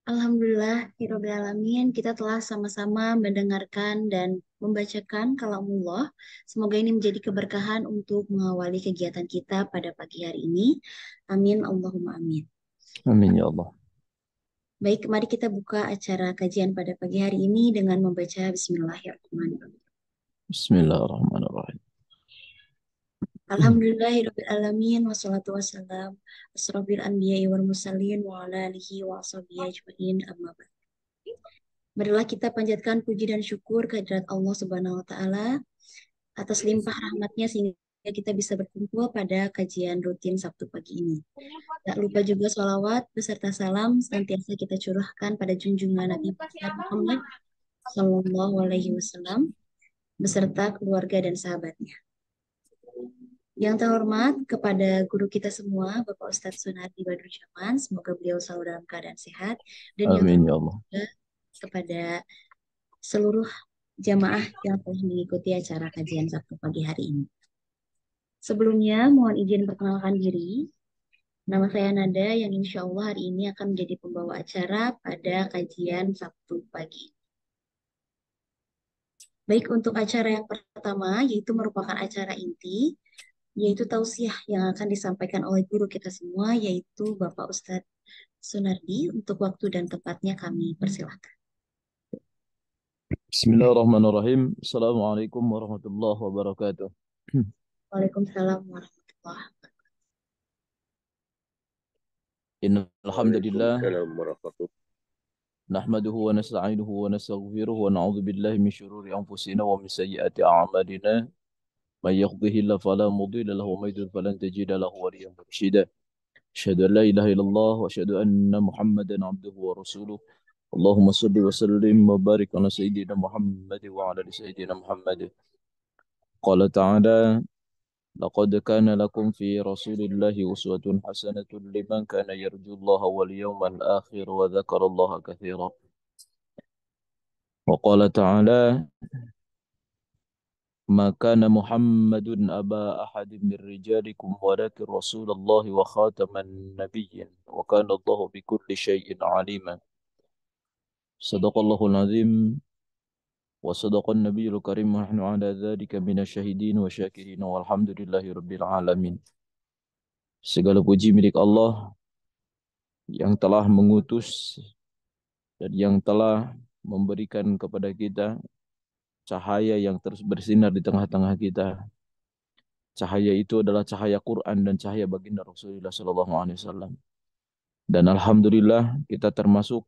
Alhamdulillah, Hirobbil Alamin, kita telah sama-sama mendengarkan dan membacakan kalamullah. Semoga ini menjadi keberkahan untuk mengawali kegiatan kita pada pagi hari ini. Amin, Allahumma amin. Amin ya Allah. Baik, mari kita buka acara kajian pada pagi hari ini dengan membaca Bismillahirrahmanirrahim. Bismillahirrahmanirrahim. Alhamdulillahirabbil alamin wassalatu wassalam asrofil anbiya'i wal mursalin wa ala alihi wa ashabihi ajmain amma ba'd. Marilah kita panjatkan puji dan syukur kehadirat Allah Subhanahu wa taala atas limpah rahmatnya sehingga kita bisa berkumpul pada kajian rutin Sabtu pagi ini. Tak lupa juga sholawat beserta salam senantiasa kita curahkan pada junjungan Nabi besar Muhammad Sallallahu Alaihi Wasallam beserta keluarga dan sahabatnya. Yang terhormat kepada guru kita semua, Bapak Ustadz Sunardi Badrul semoga beliau selalu dalam keadaan sehat. Dan yang Amin ya terhormat Allah. juga kepada seluruh jamaah yang telah mengikuti acara kajian Sabtu pagi hari ini. Sebelumnya, mohon izin perkenalkan diri. Nama saya Nada yang insya Allah hari ini akan menjadi pembawa acara pada kajian Sabtu pagi. Baik, untuk acara yang pertama, yaitu merupakan acara inti, yaitu tausiah yang akan disampaikan oleh guru kita semua, yaitu Bapak Ustadz Sunardi. Untuk waktu dan tempatnya kami persilahkan. Bismillahirrahmanirrahim. Assalamualaikum warahmatullahi wabarakatuh. Waalaikumsalam warahmatullahi wabarakatuh. Innal hamdalillah Waalaikumsalam warahmatullahi nahmaduhu wa nasta'inuhu wa nastaghfiruhu wa na'udzu billahi min syururi anfusina wa min sayyiati a'malina. May yahdihillahu fala mudilla lahu wa may yudlil falan tajida lahu waliyyan mursyida. Asyhadu an la ilaha illallah wa asyhadu anna Muhammadan 'abduhu wa rasuluh. Allahumma shalli wa sallim wa barik ala sayyidina Muhammad wa ala ali sayyidina Muhammad. Qala ta'ala لقد كان لكم في رسول الله أسوة حسنة لمن كان يرجو الله واليوم الآخر وذكر الله كثيرا. وقال تعالى ما كان محمد أبا أحد من رجالكم ولكن رسول الله وخاتم النبيين وكان الله بكل شيء عليما. صدق الله العظيم وصدق النبي الكريم ونحن على ذلك من الشاهدين والشاكرين والحمد لله رب العالمين. Segala puji milik Allah yang telah mengutus dan yang telah memberikan kepada kita cahaya yang terus bersinar di tengah-tengah kita. Cahaya itu adalah cahaya Quran dan cahaya baginda Rasulullah Sallallahu Alaihi Wasallam. Dan alhamdulillah kita termasuk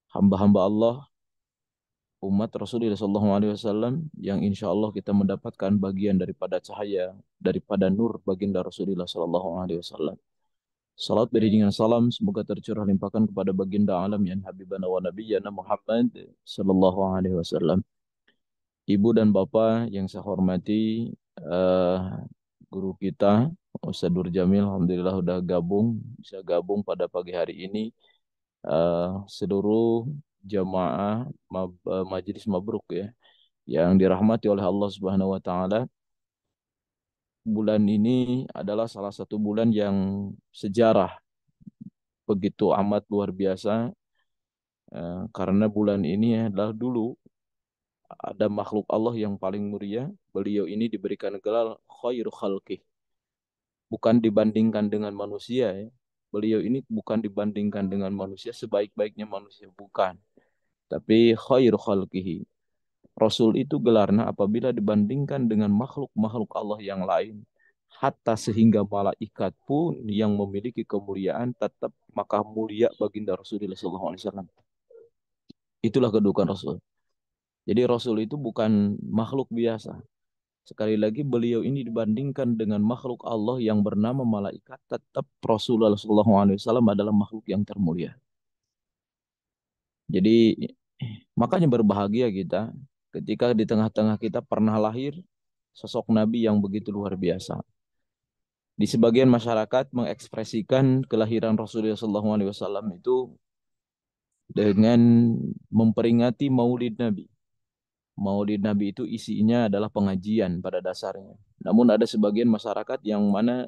hamba-hamba Allah, umat Rasulullah Sallallahu Alaihi Wasallam yang insya Allah kita mendapatkan bagian daripada cahaya, daripada nur baginda Rasulullah Sallallahu Alaihi Wasallam. Salat beriringan salam semoga tercurah limpahkan kepada baginda alam yang habibana wa nabiyyana Muhammad sallallahu alaihi wasallam. Ibu dan bapak yang saya hormati, eh, guru kita Ustaz Nur Jamil alhamdulillah udah bisa gabung pada pagi hari ini. Seluruh jamaah majelis mabruk ya yang dirahmati oleh Allah Subhanahu wa taala. Bulan ini adalah salah satu bulan yang sejarah begitu amat luar biasa, karena bulan ini adalah dulu ada makhluk Allah yang paling mulia. Beliau ini diberikan gelar khairu khalqih, bukan dibandingkan dengan manusia ya. Beliau ini bukan dibandingkan dengan manusia sebaik-baiknya manusia, bukan, tapi khairu khalqihi. Rasul itu gelarnya apabila dibandingkan dengan makhluk-makhluk Allah yang lain, hatta sehingga malaikat pun yang memiliki kemuliaan tetap maka mulia baginda Rasulullah SAW. Itulah kedudukan Rasul. Jadi Rasul itu bukan makhluk biasa. Sekali lagi beliau ini dibandingkan dengan makhluk Allah yang bernama malaikat, tetap Rasulullah SAW adalah makhluk yang termulia. Jadi makanya berbahagia kita ketika di tengah-tengah kita pernah lahir sosok Nabi yang begitu luar biasa. Di sebagian masyarakat mengekspresikan kelahiran Rasulullah SAW itu dengan memperingati Maulid Nabi. Maulid Nabi itu isinya adalah pengajian pada dasarnya. Namun ada sebagian masyarakat yang mana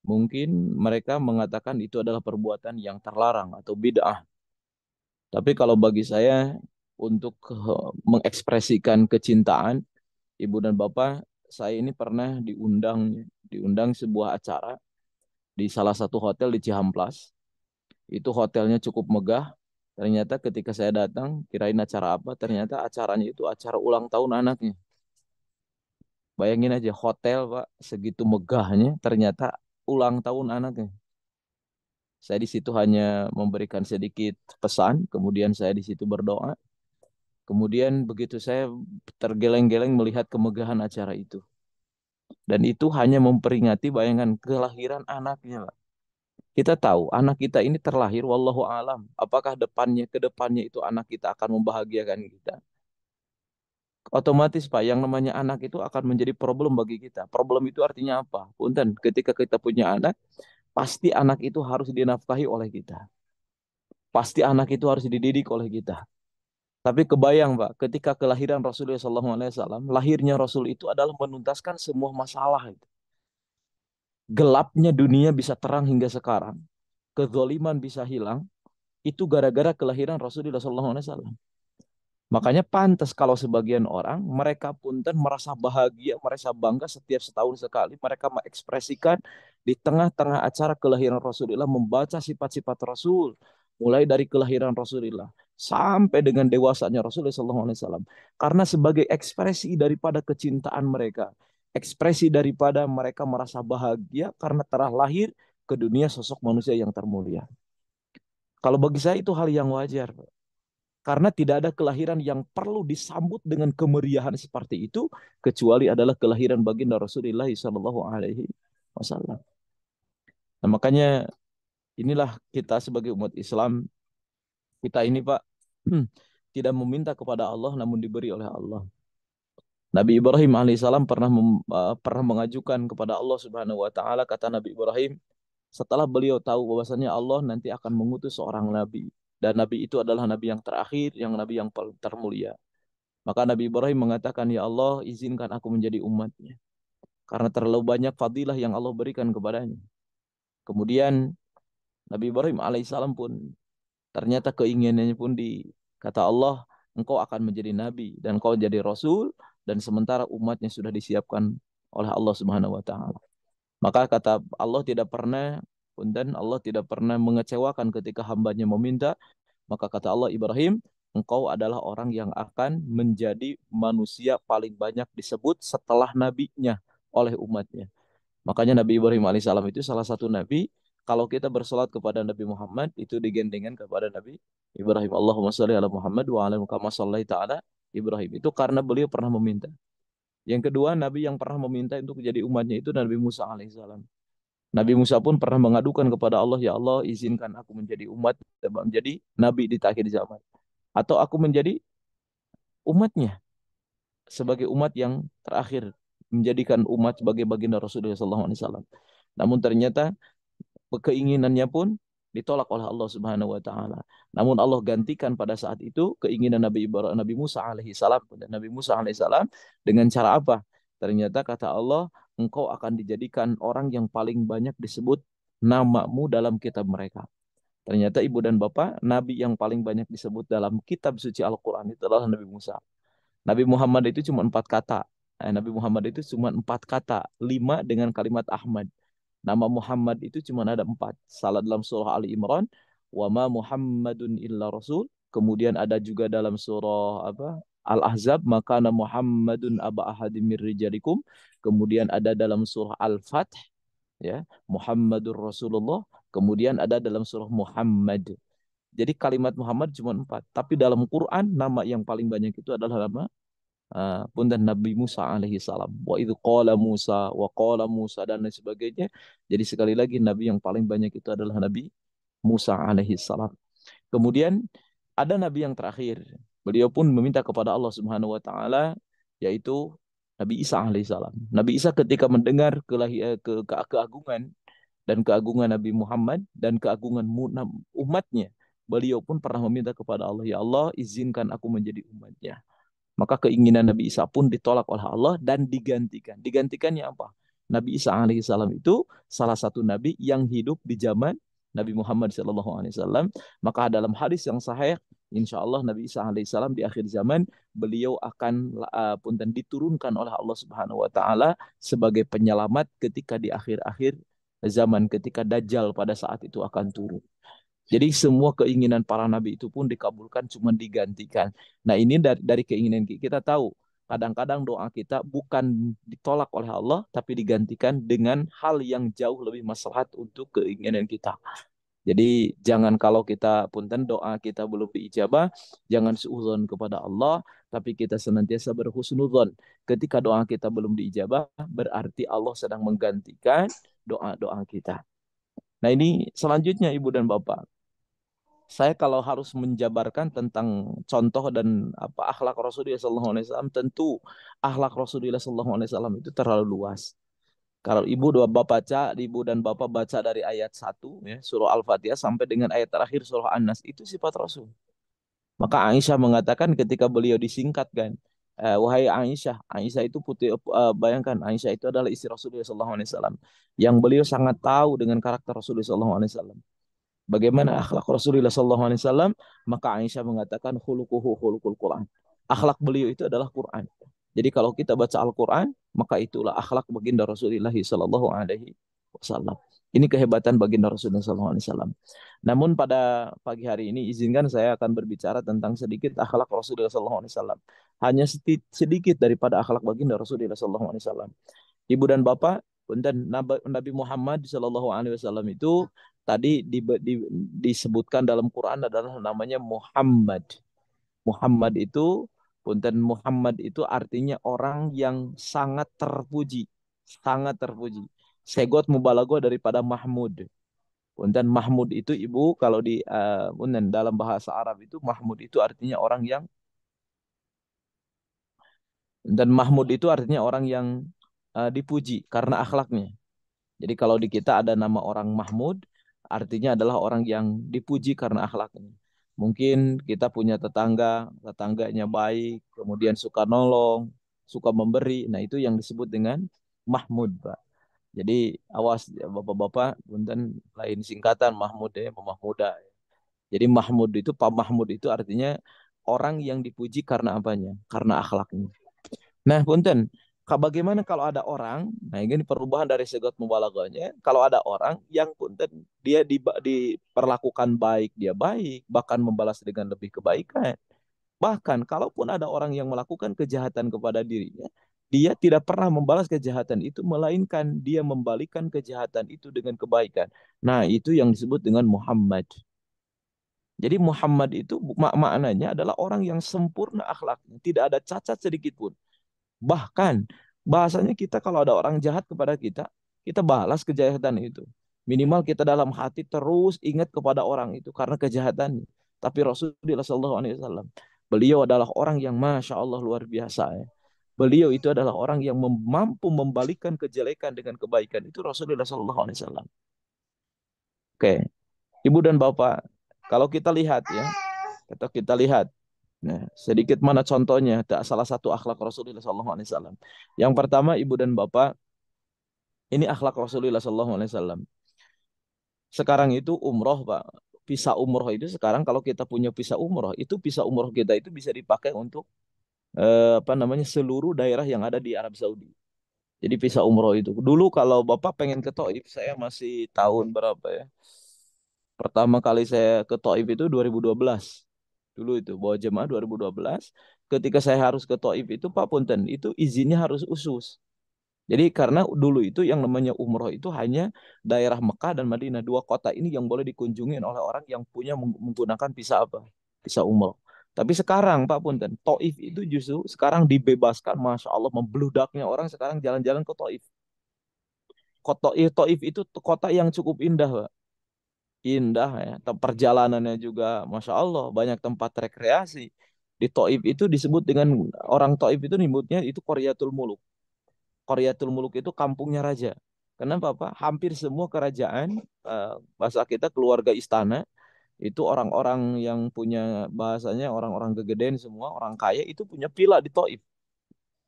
mungkin mereka mengatakan itu adalah perbuatan yang terlarang atau bid'ah. Tapi kalau bagi saya untuk mengekspresikan kecintaan ibu dan bapak, saya ini pernah diundang sebuah acara di salah satu hotel di Cihamplas. Itu hotelnya cukup megah. Ternyata ketika saya datang, kirain acara apa, ternyata acaranya itu acara ulang tahun anaknya. Bayangin aja hotel, Pak, segitu megahnya, ternyata ulang tahun anaknya. Saya di situ hanya memberikan sedikit pesan, kemudian saya di situ berdoa. Kemudian begitu saya tergeleng-geleng melihat kemegahan acara itu. Dan itu hanya memperingati bayangan kelahiran anaknya, Pak. Kita tahu anak kita ini terlahir wallahu alam. Apakah ke depannya itu anak kita akan membahagiakan kita? Otomatis Pak, yang namanya anak itu akan menjadi problem bagi kita. Problem itu artinya apa? Punten, ketika kita punya anak, pasti anak itu harus dinafkahi oleh kita. Pasti anak itu harus dididik oleh kita. Tapi kebayang Pak, ketika kelahiran Rasulullah SAW, lahirnya Rasul itu adalah menuntaskan semua masalah itu. Gelapnya dunia bisa terang hingga sekarang. Kezaliman bisa hilang. Itu gara-gara kelahiran Rasulullah SAW. Makanya pantas kalau sebagian orang, mereka punten merasa bahagia, merasa bangga setiap setahun sekali. Mereka mengekspresikan di tengah-tengah acara kelahiran Rasulullah, membaca sifat-sifat Rasul. Mulai dari kelahiran Rasulullah sampai dengan dewasanya Rasulullah SAW. Karena sebagai ekspresi daripada kecintaan mereka. Ekspresi daripada mereka merasa bahagia karena telah lahir ke dunia sosok manusia yang termulia. Kalau bagi saya itu hal yang wajar. Karena tidak ada kelahiran yang perlu disambut dengan kemeriahan seperti itu kecuali adalah kelahiran baginda Rasulullah Shallallahu Alaihi Wasallam. Nah, makanya inilah kita sebagai umat Islam, kita ini Pak tidak meminta kepada Allah namun diberi oleh Allah. Nabi Ibrahim alaihissalam pernah mengajukan kepada Allah Subhanahu wa taala, kata Nabi Ibrahim, setelah beliau tahu bahwasannya Allah nanti akan mengutus seorang nabi dan nabi itu adalah nabi yang terakhir, yang nabi yang paling termulia. Maka Nabi Ibrahim mengatakan, "Ya Allah, izinkan aku menjadi umatnya." Karena terlalu banyak fadilah yang Allah berikan kepadanya. Kemudian Nabi Ibrahim alaihissalam pun ternyata keinginannya pun kata Allah, engkau akan menjadi nabi dan engkau jadi rasul dan sementara umatnya sudah disiapkan oleh Allah Subhanahu wa taala. Maka kata Allah tidak pernah dan Allah tidak pernah mengecewakan ketika hambanya meminta. Maka kata Allah, Ibrahim, engkau adalah orang yang akan menjadi manusia paling banyak disebut setelah nabinya oleh umatnya. Makanya Nabi Ibrahim alaihissalam itu salah satu nabi. Kalau kita bersolat kepada Nabi Muhammad, itu digendengkan kepada Nabi Ibrahim. Allahumma sholli ala Muhammad wa ala kama shallaita ala Ibrahim. Itu karena beliau pernah meminta. Yang kedua, Nabi yang pernah meminta untuk menjadi umatnya itu Nabi Musa alaihissalam. Nabi Musa pun pernah mengadukan kepada Allah, ya Allah, izinkan aku menjadi umat, menjadi nabi di akhir zaman. Atau aku menjadi umatnya, sebagai umat yang terakhir, menjadikan umat sebagai baginda Rasulullah SAW. Namun ternyata keinginannya pun ditolak oleh Allah Subhanahu wa taala. Namun Allah gantikan pada saat itu keinginan Nabi Musa alaihi salam dan Nabi Musa alaihi salam dengan cara apa? Ternyata kata Allah, engkau akan dijadikan orang yang paling banyak disebut namamu dalam kitab mereka. Ternyata ibu dan bapak, nabi yang paling banyak disebut dalam kitab suci Al-Quran itu adalah Nabi Musa. Nabi Muhammad itu cuma 4 kata. Nabi Muhammad itu cuma 4 kata, 5 dengan kalimat Ahmad. Nama Muhammad itu cuma ada 4. Salah dalam surah Ali Imran, wa ma Muhammadun illa Rasul. Kemudian ada juga dalam surah apa? Al-Ahzab, maka nama Muhammadun aba ahadim mir rijalikum. Kemudian ada dalam surah Al-Fath, ya, Muhammadur Rasulullah. Kemudian ada dalam surah Muhammad. Jadi kalimat Muhammad cuma 4. Tapi dalam Quran nama yang paling banyak itu adalah nama pun dan Nabi Musa alaihi salam. Wa itu qala Musa wa qala Musa dan lain sebagainya. Jadi sekali lagi nabi yang paling banyak itu adalah Nabi Musa alaihi salam. Kemudian ada nabi yang terakhir. Beliau pun meminta kepada Allah Subhanahu wa taala yaitu Nabi Isa alaihi salam. Nabi Isa ketika mendengar keagungan dan keagungan Nabi Muhammad dan keagungan umatnya, beliau pun pernah meminta kepada Allah, ya Allah, izinkan aku menjadi umatnya. Maka keinginan Nabi Isa pun ditolak oleh Allah dan digantikan. Digantikannya apa? Nabi Isa alaihissalam itu salah satu nabi yang hidup di zaman Nabi Muhammad SAW. Maka dalam hadis yang sahih insya Allah Nabi Isa alaihissalam di akhir zaman beliau akan punten diturunkan oleh Allah Subhanahu wa taala sebagai penyelamat ketika di akhir-akhir zaman ketika Dajjal pada saat itu akan turun. Jadi semua keinginan para nabi itu pun dikabulkan, cuma digantikan. Nah ini dari keinginan kita tahu, kadang-kadang doa kita bukan ditolak oleh Allah, tapi digantikan dengan hal yang jauh lebih maslahat untuk keinginan kita. Jadi jangan kalau kita punten doa kita belum diijabah, jangan suudzon kepada Allah, tapi kita senantiasa berhusnudzon. Ketika doa kita belum diijabah, berarti Allah sedang menggantikan doa-doa kita. Nah ini selanjutnya Ibu dan Bapak. Saya kalau harus menjabarkan tentang contoh dan apa akhlak Rasulullah SAW, tentu akhlak Rasulullah SAW itu terlalu luas. Kalau ibu dan bapak baca dari ayat 1 ya, surah Al-Fatihah sampai dengan ayat terakhir surah An-Nas itu sifat Rasul. Maka Aisyah mengatakan ketika beliau disingkatkan, wahai Aisyah, Aisyah itu putih, bayangkan Aisyah itu adalah istri Rasulullah SAW yang beliau sangat tahu dengan karakter Rasulullah SAW. Bagaimana akhlak Rasulullah SAW? Maka Aisyah mengatakan khuluquhu khuluqul Quran. Akhlak beliau itu adalah Quran. Jadi kalau kita baca Al-Quran, maka itulah akhlak baginda Rasulullah SAW. Ini kehebatan baginda Rasulullah SAW. Namun pada pagi hari ini izinkan saya akan berbicara tentang sedikit akhlak Rasulullah SAW. Hanya sedikit daripada akhlak baginda Rasulullah SAW. Ibu dan Bapak, dan Nabi Muhammad SAW itu tadi disebutkan dalam Quran adalah namanya Muhammad. Muhammad itu, punten Muhammad itu artinya orang yang sangat terpuji, sangat terpuji. Segot mubalaghah daripada Mahmud. Punten Mahmud itu ibu kalau di punten dalam bahasa Arab itu Mahmud itu artinya orang yang dan Mahmud itu artinya orang yang dipuji karena akhlaknya. Jadi kalau di kita ada nama orang Mahmud, artinya adalah orang yang dipuji karena akhlaknya. Mungkin kita punya tetangga, tetangganya baik, kemudian suka nolong, suka memberi. Nah itu yang disebut dengan Mahmud, Pak. Jadi awas ya, bapak-bapak, punten lain singkatan Mahmud ya, Mahmuda. Jadi Mahmud itu, Pak Mahmud itu artinya orang yang dipuji karena apanya? Karena akhlaknya. Nah, punten, bagaimana kalau ada orang, nah ini perubahan dari segot mubalaghahnya, kalau ada orang yang punten dia diperlakukan baik, dia baik, bahkan membalas dengan lebih kebaikan. Bahkan kalaupun ada orang yang melakukan kejahatan kepada dirinya, dia tidak pernah membalas kejahatan itu, melainkan dia membalikan kejahatan itu dengan kebaikan. Nah, itu yang disebut dengan Muhammad. Jadi Muhammad itu maknanya adalah orang yang sempurna akhlaknya, tidak ada cacat sedikit pun. Bahkan bahasanya kita kalau ada orang jahat kepada kita, kita balas kejahatan itu. Minimal kita dalam hati terus ingat kepada orang itu karena kejahatannya. Tapi Rasulullah SAW, beliau adalah orang yang masya Allah luar biasa ya. Beliau itu adalah orang yang mampu membalikkan kejelekan dengan kebaikan. Itu Rasulullah SAW. Oke, Ibu dan Bapak, kalau kita lihat ya, kita lihat. Nah, sedikit mana contohnya? Salah satu akhlak Rasulullah SAW. Yang pertama, ibu dan bapak, ini akhlak Rasulullah SAW. Sekarang itu umroh, Pak. Visa umroh itu sekarang kalau kita punya visa umroh, itu visa umroh kita itu bisa dipakai untuk apa namanya seluruh daerah yang ada di Arab Saudi. Jadi visa umroh itu. Dulu kalau bapak pengen ke Taif, saya masih tahun berapa ya? Pertama kali saya ke Taif itu 2012. Dulu itu bawa jemaah 2012. Ketika saya harus ke Taif itu Pak Punten, itu izinnya harus usus. Jadi karena dulu itu yang namanya umroh itu hanya daerah Mekah dan Madinah, dua kota ini yang boleh dikunjungi oleh orang yang punya menggunakan visa apa? Visa umroh. Tapi sekarang Pak Punten, Taif itu justru sekarang dibebaskan, Masya Allah membludaknya orang sekarang jalan-jalan ke Taif. Kota Taif itu kota yang cukup indah, Pak. Indah ya. Perjalanannya juga Masya Allah banyak tempat rekreasi. Di Taif itu disebut dengan orang Taif itu nyebutnya itu Qaryatul Muluk. Qaryatul Muluk itu kampungnya raja. Kenapa Pak? Hampir semua kerajaan bahasa kita keluarga istana itu orang-orang yang punya bahasanya orang-orang gegeden semua orang kaya itu punya villa di Taif.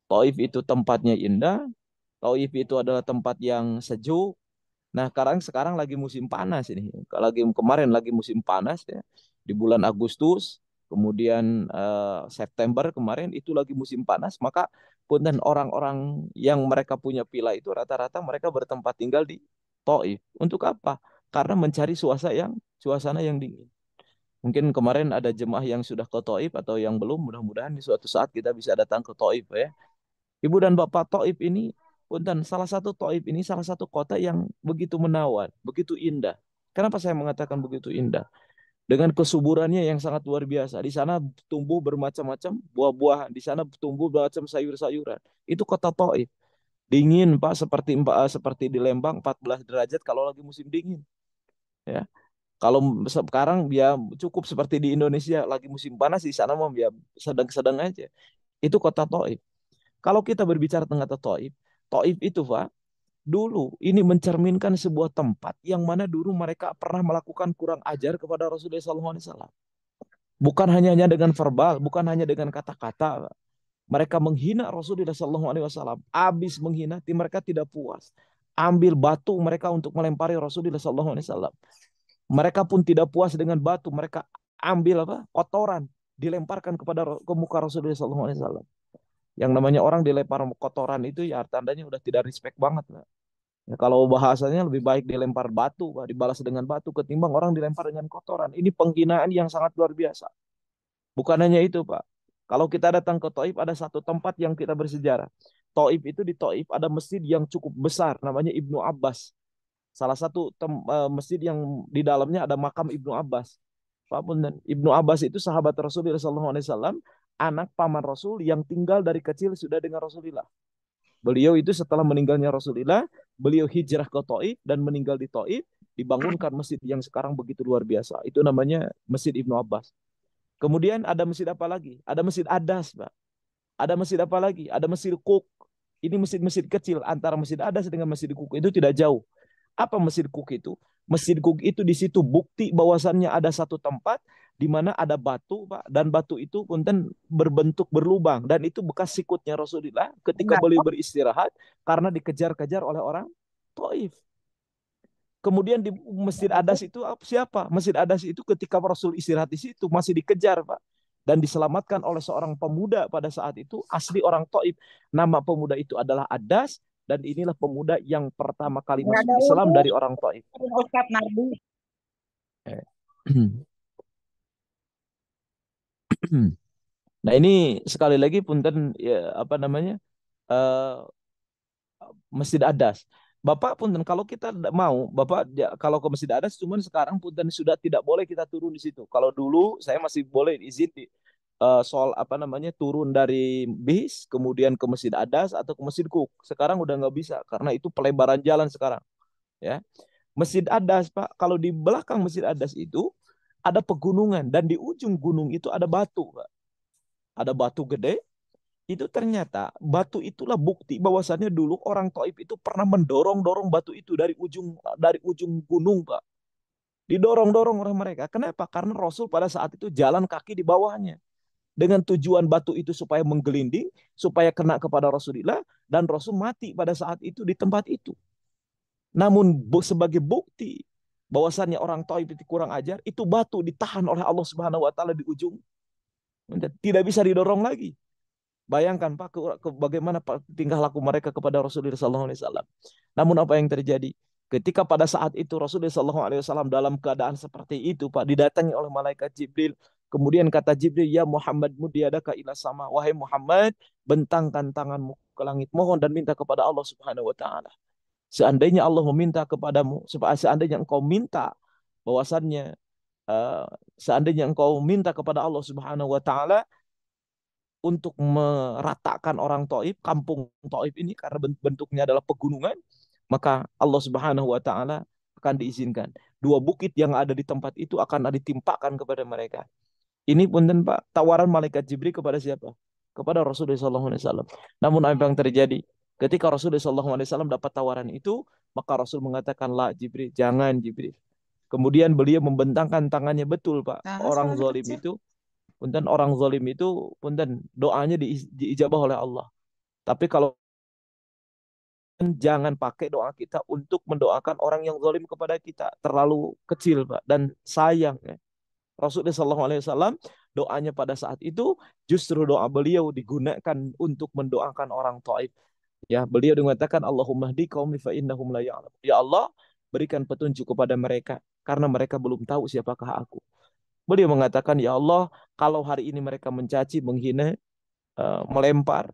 Taif itu tempatnya indah. Taif itu adalah tempat yang sejuk. Nah, sekarang lagi musim panas ini. Kemarin lagi musim panas ya. Di bulan Agustus. kemudian September kemarin itu lagi musim panas, maka punten orang-orang yang mereka punya villa itu rata-rata mereka bertempat tinggal di Taif. Untuk apa? Karena mencari suasana yang dingin. Mungkin kemarin ada jemaah yang sudah ke Taif atau yang belum, mudah-mudahan di suatu saat kita bisa datang ke Taif ya. Ibu dan Bapak, Taif ini punten salah satu kota yang begitu menawan, begitu indah. Kenapa saya mengatakan begitu indah? Dengan kesuburannya yang sangat luar biasa. Di sana tumbuh bermacam-macam buah-buahan, di sana tumbuh bermacam sayur-sayuran. Itu kota Taif. Dingin, Pak, seperti di Lembang 14 derajat kalau lagi musim dingin, ya. Kalau sekarang ya cukup seperti di Indonesia lagi musim panas, di sana mah ya sedang-sedang aja. Itu kota Taif. Kalau kita berbicara tentang Taif, Taif itu, Pak, dulu ini mencerminkan sebuah tempat yang mana dulu mereka pernah melakukan kurang ajar kepada Rasulullah SAW. Bukan hanya dengan verbal, bukan hanya dengan kata-kata. Mereka menghina Rasulullah SAW. Habis menghina, mereka tidak puas. Ambil batu mereka untuk melempari Rasulullah SAW. Mereka pun tidak puas dengan batu. Mereka ambil kotoran, dilemparkan ke muka Rasulullah SAW. Yang namanya orang dilempar kotoran itu ya tandanya udah tidak respect banget. Ya, kalau bahasanya lebih baik dilempar batu, Pak, dibalas dengan batu ketimbang orang dilempar dengan kotoran. Ini penghinaan yang sangat luar biasa. Bukan hanya itu, Pak. Kalau kita datang ke Taif, ada satu tempat yang kita bersejarah. Taif itu, di Taif ada masjid yang cukup besar, namanya Ibnu Abbas. Salah satu masjid yang di dalamnya ada makam Ibnu Abbas. Pak Punten, Ibnu Abbas itu sahabat Rasulullah SAW, anak paman Rasul yang tinggal dari kecil sudah dengan Rasulullah. Beliau itu setelah meninggalnya Rasulullah, beliau hijrah ke Taif dan meninggal di Taif, dibangunkan masjid yang sekarang begitu luar biasa. Itu namanya Masjid Ibnu Abbas. Kemudian ada masjid apa lagi? Ada Masjid Adas, Pak. Ada masjid apa lagi? Ada Masjid Kuk. Ini masjid-masjid kecil antara Masjid Adas dengan Masjid Kuk itu tidak jauh. Apa Masjid Kuk itu? Masjid Kuk itu di situ bukti bahwasannya ada satu tempat di mana ada batu, Pak, dan batu itu punten berbentuk berlubang dan itu bekas sikutnya Rasulullah ketika beliau beristirahat karena dikejar-kejar oleh orang Taif. Kemudian di Masjid Adas itu siapa? Masjid Adas itu ketika Rasul istirahat di situ masih dikejar, Pak. Dan diselamatkan oleh seorang pemuda pada saat itu, asli orang Taif. Nama pemuda itu adalah Adas, dan inilah pemuda yang pertama kali Nggak masuk ada Islam urut dari orang Taif. Ustadz Nardi. Eh. Nah ini sekali lagi punten ya, apa namanya, eh, Masjid Adas. Bapak punten kalau kita mau, Bapak ya, kalau ke Masjid Adas, cuman sekarang punten sudah tidak boleh kita turun di situ. Kalau dulu saya masih boleh izin di soal apa namanya turun dari bis kemudian ke Masjid Adas atau ke Masjid Kuk. Sekarang udah nggak bisa karena itu pelebaran jalan sekarang. Ya, Masjid Adas, Pak. Kalau di belakang Masjid Adas itu ada pegunungan dan di ujung gunung itu ada batu, Pak. Ada batu gede, itu ternyata batu itulah bukti bahwasannya dulu orang Taif itu pernah mendorong-dorong batu itu dari ujung gunung, Pak. Didorong-dorong oleh mereka. Kenapa? Karena Rasul pada saat itu jalan kaki di bawahnya. Dengan tujuan batu itu supaya menggelinding, supaya kena kepada Rasulullah, dan Rasul mati pada saat itu di tempat itu. Namun sebagai bukti bahwasannya orang Taif itu kurang ajar, itu batu ditahan oleh Allah Subhanahu wa taala di ujung. Tidak bisa didorong lagi. Bayangkan Pak, bagaimana Pak, tingkah laku mereka kepada Rasulullah SAW. Namun apa yang terjadi? Ketika pada saat itu Rasulullah SAW dalam keadaan seperti itu, Pak, didatangi oleh malaikat Jibril. Kemudian kata Jibril, ya Muhammad mudiyadaka ila sama. Wahai Muhammad, bentangkan tanganmu ke langit. Mohon dan minta kepada Allah Subhanahu Wa Taala. Seandainya Allah meminta kepadamu, seandainya engkau minta bahwasannya, seandainya engkau minta kepada Allah Subhanahu Wa Taala untuk meratakan orang Taif, kampung Taif ini karena bentuknya adalah pegunungan, maka Allah Subhanahu wa taala akan diizinkan. Dua bukit yang ada di tempat itu akan ditimpakan kepada mereka. Ini punten Pak, tawaran malaikat Jibril kepada siapa? Kepada Rasulullah SAW. Namun apa yang terjadi? Ketika Rasulullah SAW dapat tawaran itu, maka Rasul mengatakan, la Jibril, jangan Jibril. Kemudian beliau membentangkan tangannya, betul Pak. Orang zalim itu, punten orang zalim itu, punten doanya diijabah oleh Allah. Tapi kalau jangan pakai doa kita untuk mendoakan orang yang zalim kepada kita, terlalu kecil Pak, dan sayang ya. Rasulullah SAW doanya pada saat itu justru doa beliau digunakan untuk mendoakan orang Taif. Ya, beliau mengatakan Allahumma hdi qaumi fa innahum la ya'lam. Ya Allah, berikan petunjuk kepada mereka karena mereka belum tahu siapakah aku. Beliau mengatakan, ya Allah, kalau hari ini mereka mencaci, menghina, melempar,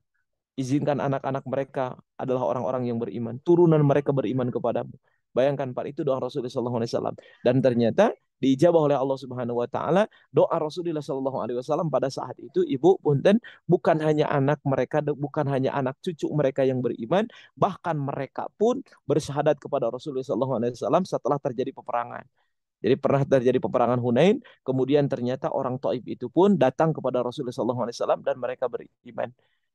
izinkan anak-anak mereka adalah orang-orang yang beriman. Turunan mereka beriman kepadamu. Bayangkan Pak, itu doa Rasulullah SAW. Dan ternyata diijabah oleh Allah Subhanahu Wa Taala doa Rasulullah SAW pada saat itu ibu punten bukan hanya anak mereka, bukan hanya anak cucu mereka yang beriman, bahkan mereka pun bersyahadat kepada Rasulullah SAW setelah terjadi peperangan. Jadi pernah terjadi peperangan Hunain, kemudian ternyata orang Taif itu pun datang kepada Rasulullah SAW dan mereka beriman.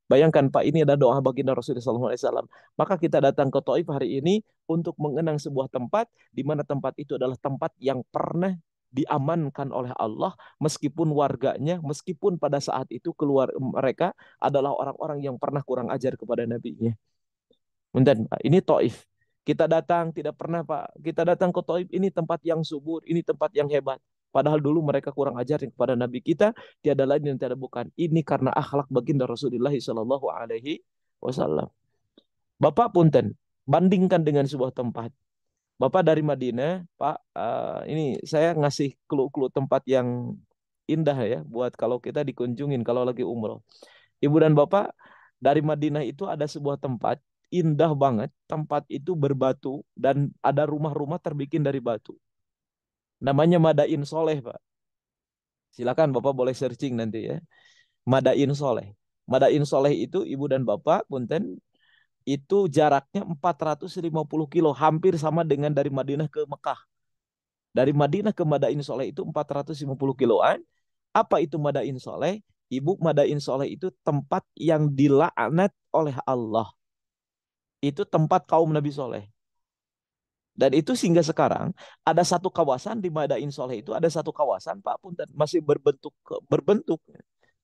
Bayangkan Pak, ini ada doa baginda Rasulullah SAW. Maka kita datang ke Taif hari ini untuk mengenang sebuah tempat di mana tempat itu adalah tempat yang pernah diamankan oleh Allah meskipun warganya, meskipun pada saat itu keluar mereka adalah orang-orang yang pernah kurang ajar kepada nabinya. Dan Pak, ini Taif. Kita datang tidak pernah Pak. Kita datang ke Taif ini tempat yang subur, ini tempat yang hebat. Padahal dulu mereka kurang ajar kepada Nabi kita, tiada lain dan tiada bukan. Ini karena akhlak baginda Rasulullah Shallallahu Alaihi Wasallam. Bapak punten, bandingkan dengan sebuah tempat. Bapak dari Madinah, Pak. Ini saya ngasih clue-clue tempat yang indah ya, buat kalau kita dikunjungin kalau lagi umroh. Ibu dan Bapak, dari Madinah itu ada sebuah tempat indah banget. Tempat itu berbatu dan ada rumah-rumah terbikin dari batu. Namanya Madain Soleh, Pak. Silakan Bapak boleh searching nanti ya. Madain Soleh. Madain Soleh itu Ibu dan Bapak, punten, itu jaraknya 450 kilo, hampir sama dengan dari Madinah ke Mekah. Dari Madinah ke Madain Soleh itu 450 kiloan. Apa itu Madain Soleh? Ibu, Madain Soleh itu tempat yang dilaknat oleh Allah. Itu tempat kaum Nabi Soleh. Dan itu sehingga sekarang ada satu kawasan di Madain Soleh itu ada satu kawasan Pak Pun dan masih berbentuk.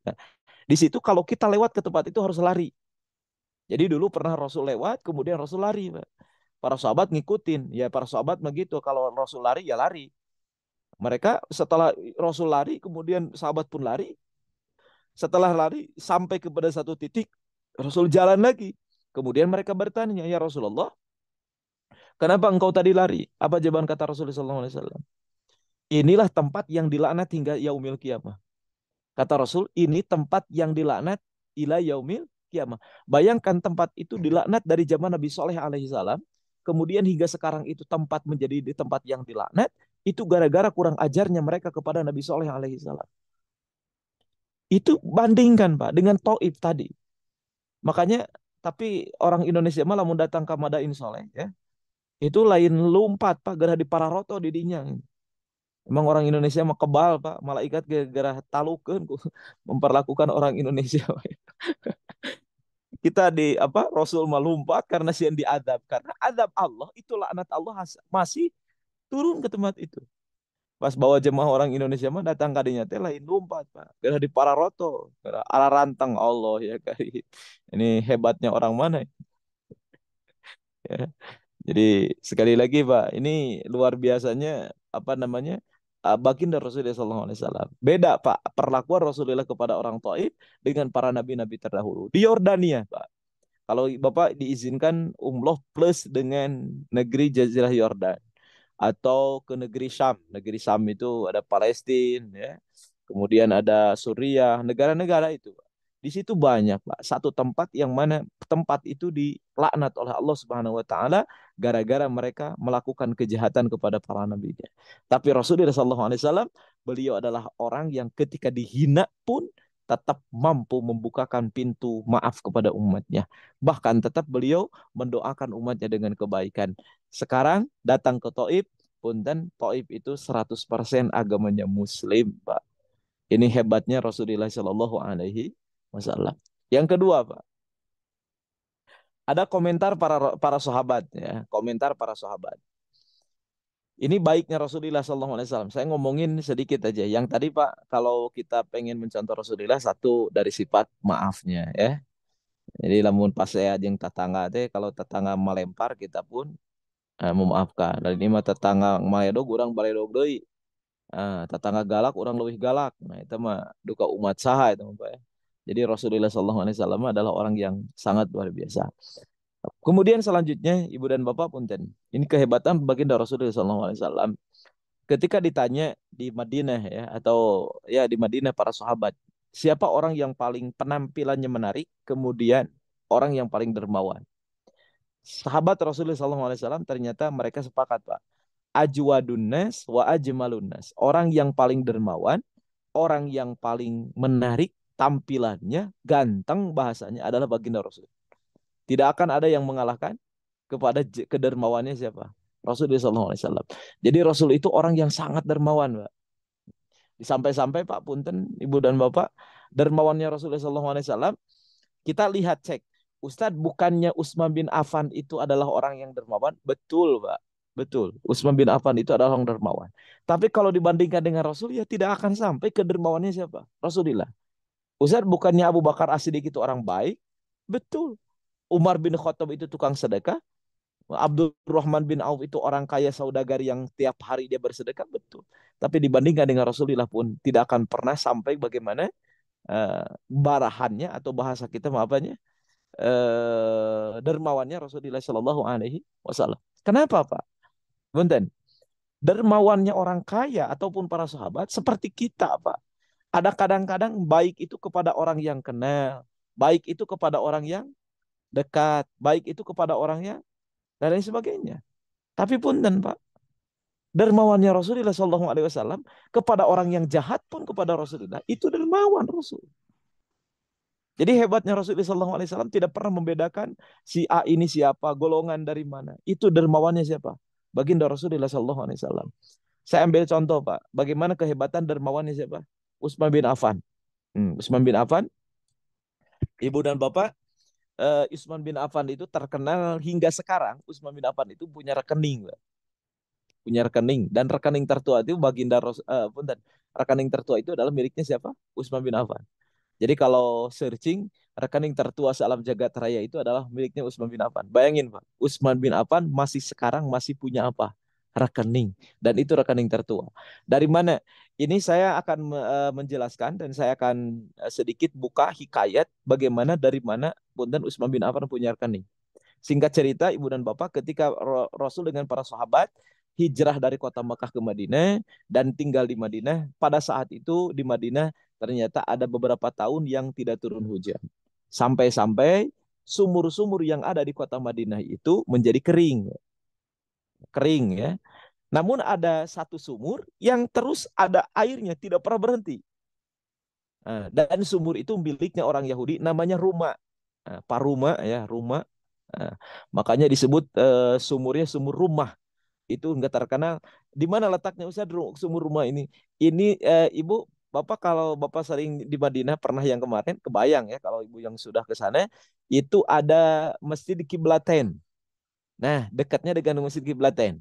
Nah, di situ kalau kita lewat ke tempat itu harus lari. Jadi dulu pernah Rasul lewat, kemudian Rasul lari, Pak. Para sahabat ngikutin. Ya para sahabat begitu, kalau Rasul lari ya lari. Mereka setelah Rasul lari, kemudian sahabat pun lari. Setelah lari sampai kepada satu titik, Rasul jalan lagi. Kemudian mereka bertanya, ya Rasulullah, kenapa engkau tadi lari? Apa jawaban kata Rasulullah SAW? Inilah tempat yang dilaknat hingga yaumil kiamah. Kata Rasul, ini tempat yang dilaknat ila yaumil kiamah. Bayangkan tempat itu dilaknat dari zaman Nabi Soleh alaihi salam. Kemudian hingga sekarang itu tempat menjadi di tempat yang dilaknat. Itu gara-gara kurang ajarnya mereka kepada Nabi Soleh alaihi salam. Itu bandingkan Pak dengan Taif tadi. Makanya tapi orang Indonesia malah mau datang ke Madain Soleh ya. Itu lain lompat Pak, gerah di Pararoto didinya. Emang orang Indonesia mah kebal Pak, malaikat gara-gara talukeun memperlakukan orang Indonesia. Kita di apa Rasul mah lompat karena sian diadab karena adab Allah itu laknat Allah masih turun ke tempat itu. Pas bawa jemaah orang Indonesia mah datang kadinya teh lain lompat Pak. Gara di Pararoto, gara ala rantang Allah ya kali. Ini hebatnya orang mana ya. Jadi sekali lagi Pak, ini luar biasanya apa namanya baginda Rasulullah SAW. Beda Pak perlakuan Rasulullah kepada orang Taif dengan para nabi-nabi terdahulu. Di Yordania Pak, kalau Bapak diizinkan umroh plus dengan negeri Jazirah Yordan atau ke negeri Syam. Negeri Syam itu ada Palestina ya. Kemudian ada Suriah, negara-negara itu. Di situ banyak, Pak. Satu tempat yang mana tempat itu dilaknat oleh Allah Subhanahu wa taala gara-gara mereka melakukan kejahatan kepada para nabinya. Tapi Rasulullah SAW beliau adalah orang yang ketika dihina pun tetap mampu membukakan pintu maaf kepada umatnya. Bahkan tetap beliau mendoakan umatnya dengan kebaikan. Sekarang datang ke Taif, punten Taif itu 100% agamanya Muslim, Pak. Ini hebatnya Rasulullah Shallallahu Alaihi Wasallam. Yang kedua, Pak, ada komentar para sahabat ya, komentar para sahabat. Ini baiknya Rasulullah Shallallahu Alaihi Wasallam. Saya ngomongin sedikit aja. Yang tadi Pak, kalau kita pengen mencontoh Rasulullah, satu dari sifat maafnya ya. Jadi lamun pas saya yang tetangga teh, kalau tetangga melempar kita pun memaafkan. Dan ini mah tetangga maedo kurang baledog deui. Tetangga galak, orang lebih galak. Nah, itu mah duka umat saha itu mah, Pak, ya. Jadi Rasulullah SAW adalah orang yang sangat luar biasa. Kemudian selanjutnya, Ibu dan Bapak punten. Ini kehebatan baginda Rasulullah SAW. Ketika ditanya di Madinah ya, atau ya di Madinah para sahabat, siapa orang yang paling penampilannya menarik, kemudian orang yang paling dermawan. Sahabat Rasulullah SAW ternyata mereka sepakat, Pak. Ajwadun nas wa ajmalun nas. Orang yang paling dermawan, orang yang paling menarik tampilannya, ganteng bahasanya adalah baginda Rasul. Tidak akan ada yang mengalahkan kepada kedermawannya siapa? Rasulullah SAW. Jadi Rasul itu orang yang sangat dermawan, Pak. Sampai-sampai Pak Punten, Ibu dan Bapak, dermawannya Rasulullah SAW, kita lihat cek. Ustadz, bukannya Utsman bin Affan itu adalah orang yang dermawan? Betul, Pak. Betul. Utsman bin Affan itu adalah orang dermawan. Tapi kalau dibandingkan dengan Rasul, ya tidak akan sampai ke dermawannya siapa? Rasulullah. Ustadz, bukannya Abu Bakar As-Siddiq itu orang baik? Betul. Umar bin Khattab itu tukang sedekah. Abdurrahman bin Auf itu orang kaya saudagar yang tiap hari dia bersedekah. Betul. Tapi dibandingkan dengan Rasulullah pun tidak akan pernah sampai bagaimana barahannya atau bahasa kita apanya, dermawannya Rasulullah Shallallahu Alaihi Wasallam. Kenapa, Pak? Bunten, dermawannya orang kaya ataupun para sahabat seperti kita, Pak. Ada kadang-kadang baik itu kepada orang yang kenal, baik itu kepada orang yang dekat, baik itu kepada orang yang dan lain sebagainya. Tapi punten, Pak, dermawannya Rasulullah Shallallahu Alaihi Wasallam kepada orang yang jahat pun kepada Rasulullah itu dermawan Rasul. Jadi hebatnya Rasulullah SAW tidak pernah membedakan si A ini siapa, golongan dari mana. Itu dermawannya siapa? Baginda Rasulullah SAW. Saya ambil contoh, Pak. Bagaimana kehebatan dermawannya siapa? Utsman bin Affan. Utsman bin Affan, Ibu dan Bapak, Utsman bin Affan itu terkenal hingga sekarang. Utsman bin Affan itu punya rekening, Pak. Punya rekening. Dan rekening tertua itu Baginda rekening tertua itu adalah miliknya siapa? Utsman bin Affan. Jadi kalau searching rekening tertua sealam jagat raya itu adalah miliknya Utsman bin Affan. Bayangin, Pak, Utsman bin Affan masih sekarang masih punya apa? Rekening. Dan itu rekening tertua. Dari mana? Ini saya akan menjelaskan dan saya akan sedikit buka hikayat bagaimana dari mana Punten Utsman bin Affan punya rekening. Singkat cerita, Ibu dan Bapak, ketika Rasul dengan para sahabat hijrah dari kota Mekah ke Madinah dan tinggal di Madinah, pada saat itu di Madinah ternyata ada beberapa tahun yang tidak turun hujan. Sampai-sampai sumur-sumur yang ada di kota Madinah itu menjadi kering. Kering ya. Namun ada satu sumur yang terus ada airnya, tidak pernah berhenti. Dan sumur itu miliknya orang Yahudi, namanya Ruma. Paruma ya, Ruma. Makanya disebut sumurnya sumur rumah. Itu enggak terkenal. Di mana letaknya Ustaz sumur rumah ini? Ini Ibu, Bapak kalau Bapak sering di Madinah pernah yang kemarin, kebayang ya kalau Ibu yang sudah ke sana, itu ada Masjid Kiblatain. Nah, dekatnya dengan Masjid Kiblatain.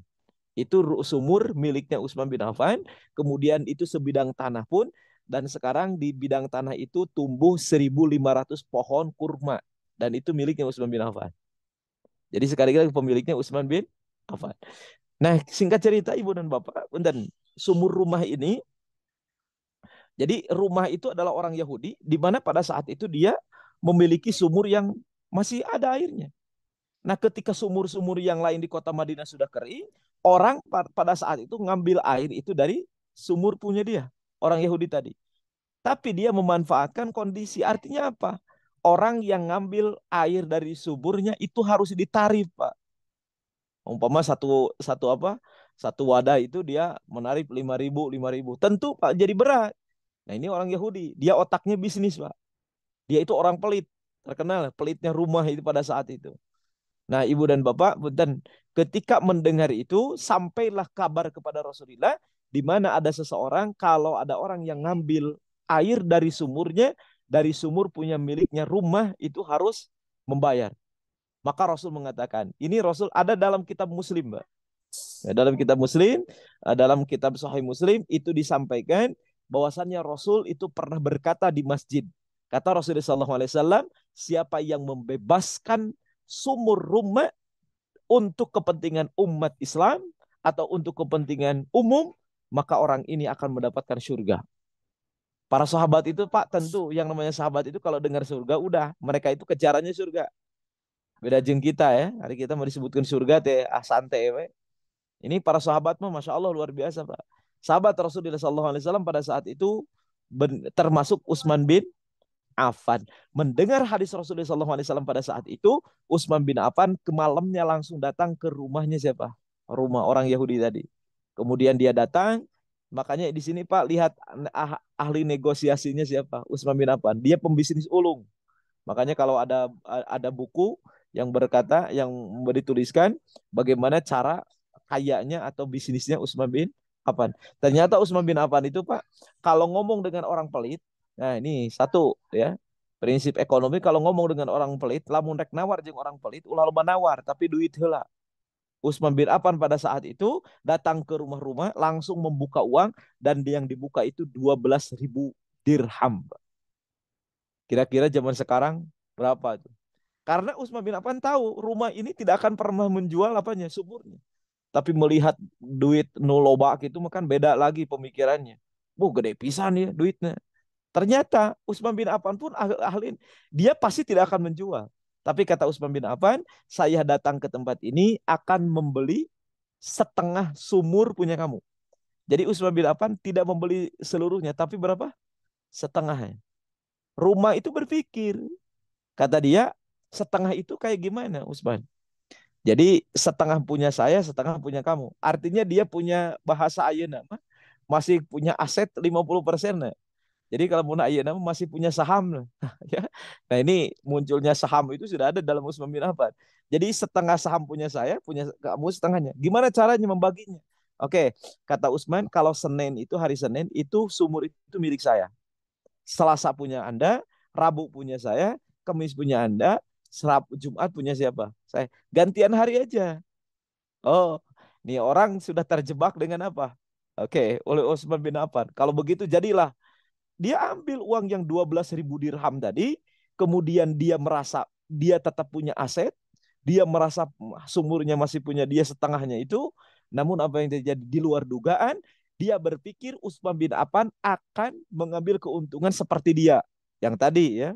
Itu sumur miliknya Utsman bin Affan, kemudian itu sebidang tanah pun, dan sekarang di bidang tanah itu tumbuh 1.500 pohon kurma, dan itu miliknya Utsman bin Affan. Jadi sekali lagi pemiliknya Utsman bin Affan. Nah, singkat cerita Ibu dan Bapak, dan sumur rumah ini, jadi rumah itu adalah orang Yahudi, di mana pada saat itu dia memiliki sumur yang masih ada airnya. Nah, ketika sumur-sumur yang lain di kota Madinah sudah kering, orang pada saat itu ngambil air itu dari sumur punya dia, orang Yahudi tadi. Tapi dia memanfaatkan kondisi, artinya apa? Orang yang ngambil air dari suburnya itu harus ditarif, Pak. Umpama satu satu apa? Satu wadah itu dia menarik 5.000, 5.000. Tentu Pak jadi berat. Nah, ini orang Yahudi, dia otaknya bisnis, Pak. Dia itu orang pelit, terkenal pelitnya rumah itu pada saat itu. Nah, Ibu dan Bapak, dan ketika mendengar itu, sampailah kabar kepada Rasulullah, di mana ada seseorang, kalau ada orang yang ngambil air dari sumurnya, dari sumur punya miliknya rumah, itu harus membayar. Maka Rasul mengatakan, ini Rasul ada dalam kitab Muslim, Mbak. Ya, dalam kitab Muslim, dalam kitab Sahih Muslim, itu disampaikan bahwasannya Rasul itu pernah berkata di masjid. Kata Rasulullah SAW, siapa yang membebaskan sumur rumah untuk kepentingan umat Islam atau untuk kepentingan umum, maka orang ini akan mendapatkan surga. Para sahabat itu Pak, tentu yang namanya sahabat itu kalau dengar surga udah mereka itu kejarannya surga. Beda jeng kita ya. Hari kita mau disebutkan surga teh asante we. Ini para sahabat mah Masya Allah luar biasa Pak. Sahabat Rasulullah SAW pada saat itu termasuk Utsman bin Affan. Mendengar hadis Rasulullah SAW pada saat itu, Utsman bin Affan ke malamnya langsung datang ke rumahnya siapa? Rumah orang Yahudi tadi. Kemudian dia datang, makanya di sini Pak lihat ahli negosiasinya siapa? Utsman bin Affan. Dia pembisnis ulung. Makanya kalau ada buku yang berkata, yang dituliskan bagaimana cara kayanya atau bisnisnya Utsman bin Affan. Ternyata Utsman bin Affan itu Pak, kalau ngomong dengan orang pelit, nah ini satu ya, prinsip ekonomi kalau ngomong dengan orang pelit, lamun rek nawar jeung orang pelit, ulah loba nawar, tapi duit heula. Utsman bin Affan pada saat itu datang ke rumah-rumah, langsung membuka uang, dan yang dibuka itu 12.000 dirham. Kira-kira zaman sekarang berapa tuh? Karena Utsman bin Affan tahu rumah ini tidak akan pernah menjual apanya suburnya. Tapi melihat duit nuloba gitu kan beda lagi pemikirannya. Bu gede pisan ya duitnya. Ternyata Utsman bin Affan pun ahli, dia pasti tidak akan menjual. Tapi kata Utsman bin Affan, saya datang ke tempat ini akan membeli setengah sumur punya kamu. Jadi Utsman bin Affan tidak membeli seluruhnya, tapi berapa? Setengahnya. Rumah itu berpikir, kata dia, setengah itu kayak gimana, Usman? Jadi setengah punya saya, setengah punya kamu. Artinya dia punya bahasa ayeuna masih punya aset 50%. Nah. Jadi kalau mun ayeuna masih punya saham. Nah. Ya. Nah, ini munculnya saham itu sudah ada dalam Utsman bin Affan. Jadi setengah saham punya saya, punya kamu setengahnya. Gimana caranya membaginya? Oke, kata Utsman, kalau Senin itu hari Senin itu sumur itu milik saya. Selasa punya Anda, Rabu punya saya, Kamis punya Anda, Jumat punya siapa? Saya. Gantian hari aja. Oh, nih orang sudah terjebak dengan apa? Oke, oleh Utsman bin Affan. Kalau begitu jadilah dia ambil uang yang 12.000 dirham tadi, kemudian dia merasa dia tetap punya aset, dia merasa sumurnya masih punya dia setengahnya itu, namun apa yang terjadi di luar dugaan, dia berpikir Utsman bin Affan akan mengambil keuntungan seperti dia. Yang tadi ya,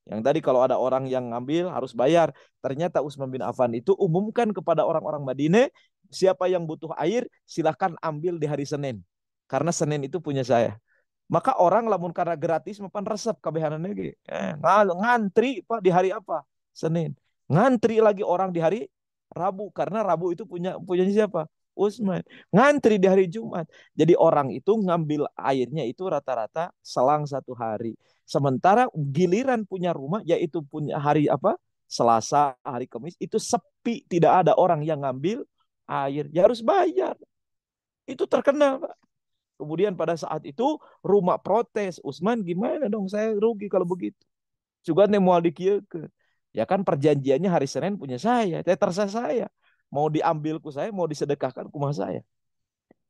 yang tadi kalau ada orang yang ngambil harus bayar. Ternyata Utsman bin Affan itu umumkan kepada orang-orang Madinah, siapa yang butuh air silahkan ambil di hari Senin. Karena Senin itu punya saya. Maka orang lamun karena gratis mapan resep kabehanana ge. Ngantri Pak di hari apa? Senin. Ngantri lagi orang di hari Rabu karena Rabu itu punyanya siapa? Utsman. Ngantri di hari Jumat. Jadi orang itu ngambil airnya itu rata-rata selang 1 hari. Sementara giliran punya rumah yaitu punya hari apa? Selasa, hari Kamis itu sepi, tidak ada orang yang ngambil air. Ya harus bayar. Itu terkenal, Pak. Kemudian pada saat itu rumah protes, Utsman gimana dong saya rugi kalau begitu. Juga nih mau dikieukeun. Ya kan perjanjiannya hari Senin punya saya, terserah saya. Mau diambilku saya, mau disedekahkan rumah saya.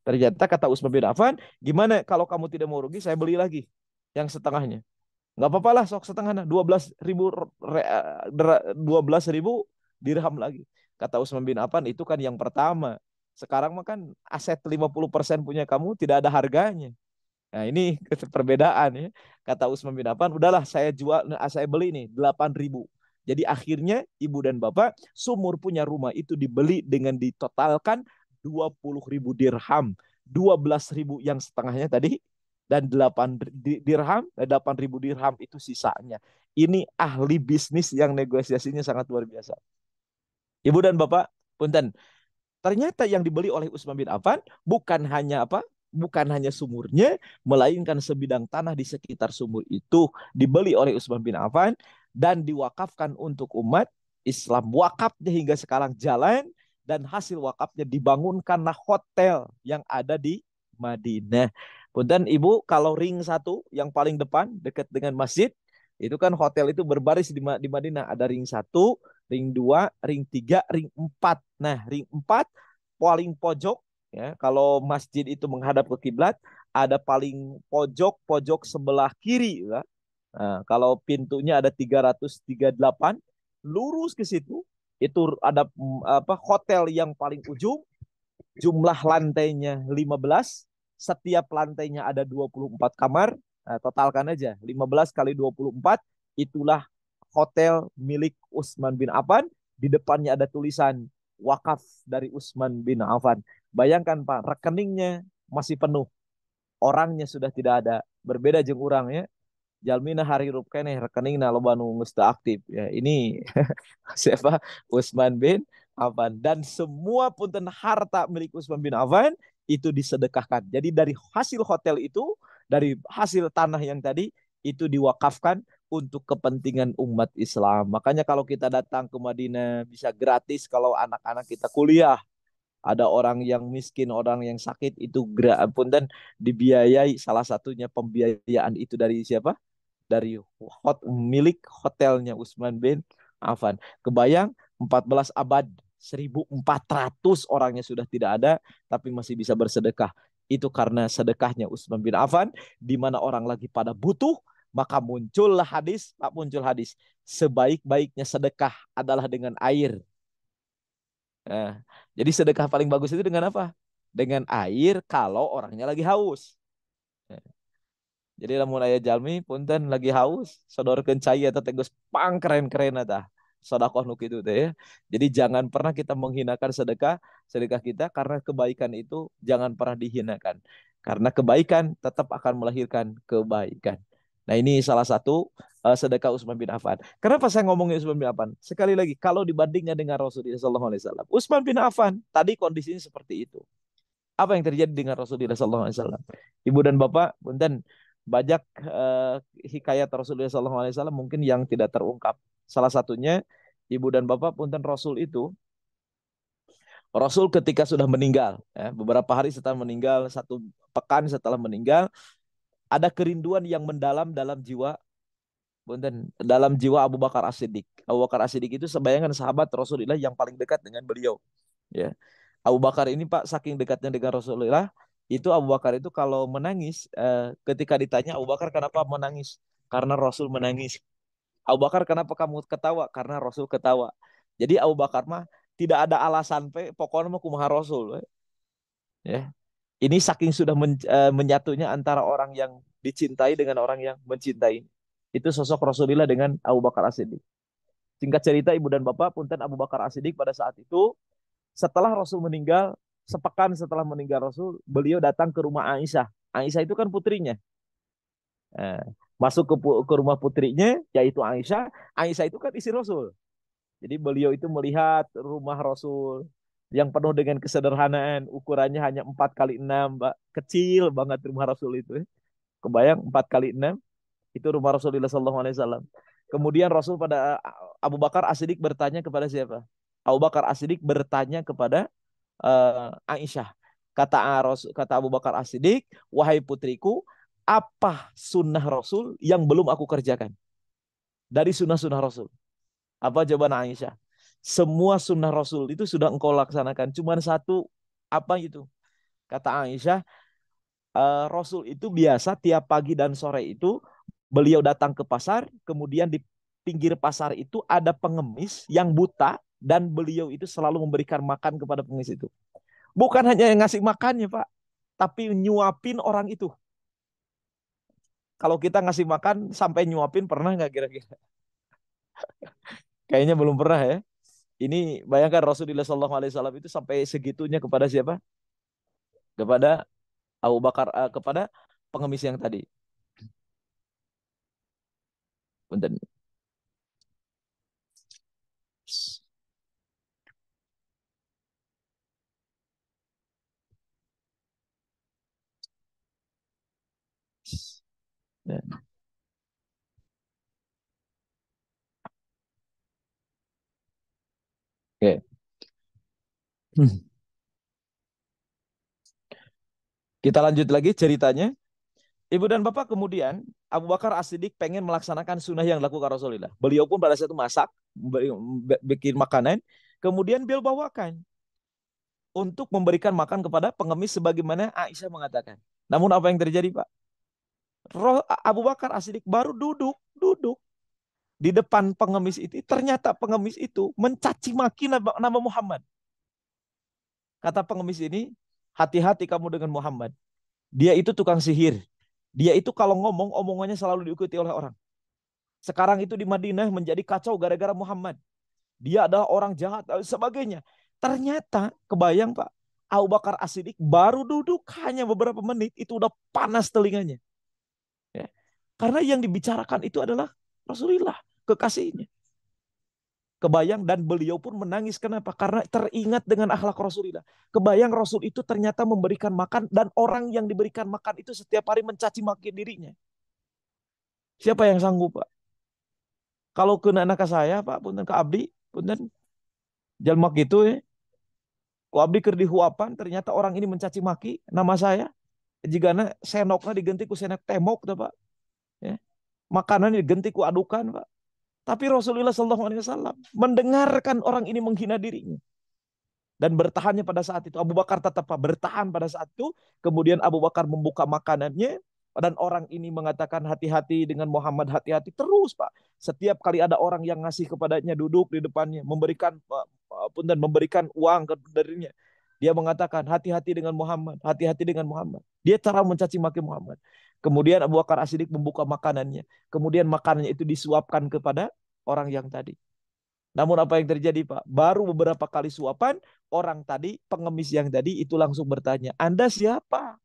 Ternyata kata Utsman bin Affan, gimana kalau kamu tidak mau rugi, saya beli lagi yang setengahnya. Nggak apa-apa lah, sok setengahnya. 12.000 dirham lagi. Kata Utsman bin Affan, itu kan yang pertama. Sekarang mah kan aset 50% punya kamu tidak ada harganya. Nah, ini perbedaan ya. Kata Utsman bin Affan, udahlah saya jual, saya beli nih 8.000. Jadi akhirnya ibu dan bapak sumur punya rumah itu dibeli dengan ditotalkan 20.000 dirham. 12.000 yang setengahnya tadi dan 8.000 dirham itu sisanya. Ini ahli bisnis yang negosiasinya sangat luar biasa. Ibu dan bapak, punten. Ternyata yang dibeli oleh Utsman bin Affan bukan hanya apa? Bukan hanya sumurnya, melainkan sebidang tanah di sekitar sumur itu dibeli oleh Utsman bin Affan dan diwakafkan untuk umat Islam. Wakafnya hingga sekarang jalan dan hasil wakafnya dibangunkanlah hotel yang ada di Madinah. Dan Ibu, kalau ring 1 yang paling depan dekat dengan masjid, itu kan hotel itu berbaris di Madinah. Ada ring 1, ring 2, ring 3, ring 4. Nah, ring 4 paling pojok ya. Kalau masjid itu menghadap ke kiblat, ada paling pojok sebelah kiri ya. Nah, kalau pintunya ada 338 lurus ke situ itu ada apa hotel yang paling ujung, jumlah lantainya 15, setiap lantainya ada 24 kamar. Nah, totalkan aja 15 kali 24, itulah hotel milik Utsman bin Affan. Di depannya ada tulisan wakaf dari Utsman bin Affan. Bayangkan Pak, rekeningnya masih penuh, orangnya sudah tidak ada. Berbeda jeung urang ya. Jalmina hari rup keneh rekeningna loba nu geus teu aktif ya. Ini siapa? Utsman bin Affan. Dan semua punten harta milik Utsman bin Affan itu disedekahkan. Jadi dari hasil hotel itu, dari hasil tanah yang tadi itu diwakafkan untuk kepentingan umat Islam. Makanya kalau kita datang ke Madinah bisa gratis kalau anak-anak kita kuliah. Ada orang yang miskin, orang yang sakit itu punten dibiayai, salah satunya pembiayaan itu dari siapa? Dari milik hotelnya Utsman bin Affan. Kebayang 14 abad, 1400 orangnya sudah tidak ada tapi masih bisa bersedekah. Itu karena sedekahnya Utsman bin Affan, di mana orang lagi pada butuh, maka muncullah hadis, Pak, muncul hadis. Sebaik-baiknya sedekah adalah dengan air. Nah, jadi sedekah paling bagus itu dengan apa? Dengan air kalau orangnya lagi haus. Jadi lamun aya jalmi punten lagi haus, sodorkeun cai eta teh geus pang keren-keren eta. Sedekah nu kitu teh ya. Jadi jangan pernah kita menghinakan sedekah sedekah kita, karena kebaikan itu jangan pernah dihinakan. Karena kebaikan tetap akan melahirkan kebaikan. Nah, ini salah satu sedekah Utsman bin Affan. Kenapa saya ngomongin Utsman bin Affan? Sekali lagi, kalau dibandingnya dengan Rasulullah SAW, Utsman bin Affan tadi kondisinya seperti itu. Apa yang terjadi dengan Rasulullah SAW? Ibu dan Bapak, punten, banyak hikayat Rasulullah SAW mungkin yang tidak terungkap. Salah satunya, Ibu dan Bapak, punten, Rasul ketika sudah meninggal, ya, beberapa hari setelah meninggal, 1 pekan setelah meninggal, ada kerinduan yang mendalam dalam jiwa, punten, dalam jiwa Abu Bakar As-Siddiq. Abu Bakar As-Siddiq itu sebayangan sahabat Rasulullah yang paling dekat dengan beliau. Ya. Abu Bakar ini Pak, saking dekatnya dengan Rasulullah, itu Abu Bakar itu kalau menangis, ketika ditanya Abu Bakar kenapa menangis? Karena Rasul menangis. Abu Bakar kenapa kamu ketawa? Karena Rasul ketawa. Jadi Abu Bakar mah tidak ada alasan pokoknya mah kumaha Rasul. Ya. Ini saking sudah menyatunya antara orang yang dicintai dengan orang yang mencintai. Itu sosok Rasulullah dengan Abu Bakar As-Siddiq. Singkat cerita Ibu dan Bapak, punten, Abu Bakar As-Siddiq pada saat itu setelah Rasul meninggal, 1 pekan setelah meninggal Rasul, beliau datang ke rumah Aisyah. Aisyah itu kan putrinya. Eh, masuk ke rumah putrinya, yaitu Aisyah. Aisyah itu kan istri Rasul. Jadi beliau itu melihat rumah Rasul yang penuh dengan kesederhanaan. Ukurannya hanya 4 kali 6, Mbak. Kecil banget rumah Rasul itu. Kebayang 4 kali 6, itu rumah Rasulullah SAW. Kemudian Rasul pada Abu Bakar As-Siddiq bertanya kepada siapa? Abu Bakar As-Siddiq bertanya kepada Aisyah. Kata Abu Bakar As-Siddiq, wahai putriku, apa sunnah Rasul yang belum aku kerjakan? Dari sunnah-sunnah Rasul. Apa jawaban Aisyah? Semua sunnah Rasul itu sudah engkau laksanakan. Cuman satu, apa itu? Kata Aisyah, Rasul itu biasa tiap pagi dan sore itu beliau datang ke pasar, kemudian di pinggir pasar itu ada pengemis yang buta, dan beliau itu selalu memberikan makan kepada pengemis itu. Bukan hanya yang ngasih makannya, Pak, tapi nyuapin orang itu. Kalau kita ngasih makan sampai nyuapin, pernah nggak kira-kira? Kayaknya belum pernah ya. Ini bayangkan Rasulullah SAW itu sampai segitunya kepada siapa? Kepada Abu Bakar, kepada pengemis yang tadi. Punten. Ya. Oke. Kita lanjut lagi ceritanya. Ibu dan Bapak, kemudian Abu Bakar As-Siddiq pengen melaksanakan sunnah yang dilakukan Rasulullah. Beliau pun pada saat itu masak, bikin makanan, kemudian beliau bawakan untuk memberikan makan kepada pengemis sebagaimana Aisyah mengatakan. Namun apa yang terjadi, Pak? Abu Bakar As-Siddiq baru duduk di depan pengemis itu, ternyata pengemis itu mencaci maki nama Muhammad. Kata pengemis ini, hati-hati kamu dengan Muhammad. Dia itu tukang sihir. Dia itu kalau ngomong, omongannya selalu diikuti oleh orang. Sekarang itu di Madinah menjadi kacau gara-gara Muhammad. Dia adalah orang jahat dan sebagainya. Ternyata kebayang Pak, Abu Bakar As-Siddiq baru duduk hanya beberapa menit itu udah panas telinganya. Ya. Karena yang dibicarakan itu adalah Rasulullah, kekasihnya. Kebayang dan beliau pun menangis. Kenapa? Karena teringat dengan akhlak Rasulullah. Kebayang Rasul itu ternyata memberikan makan dan orang yang diberikan makan itu setiap hari mencaci maki dirinya. Siapa yang sanggup Pak? Kalau kena anak saya Pak, punten ke Abdi, punten jalma gitu ya. Ku Abdi keur dihuapan, ternyata orang ini mencaci maki nama saya. Jika senoknya diganti ku senok temok tuh Pak. Ya. Makanan diganti ku adukan Pak. Tapi Rasulullah SAW mendengarkan orang ini menghina dirinya. Dan bertahannya pada saat itu. Abu Bakar tetap bertahan pada saat itu. Kemudian Abu Bakar membuka makanannya. Dan orang ini mengatakan hati-hati dengan Muhammad, hati-hati terus Pak. Setiap kali ada orang yang ngasih kepadanya duduk di depannya. Memberikan dan memberikan uang ke darinya. Dia mengatakan hati-hati dengan Muhammad, hati-hati dengan Muhammad. Dia cara mencaci maki Muhammad. Kemudian Abu Bakar As-Siddiq membuka makanannya. Kemudian makanannya itu disuapkan kepada orang yang tadi. Namun apa yang terjadi Pak? Baru beberapa kali suapan, orang tadi, pengemis yang tadi itu langsung bertanya, Anda siapa?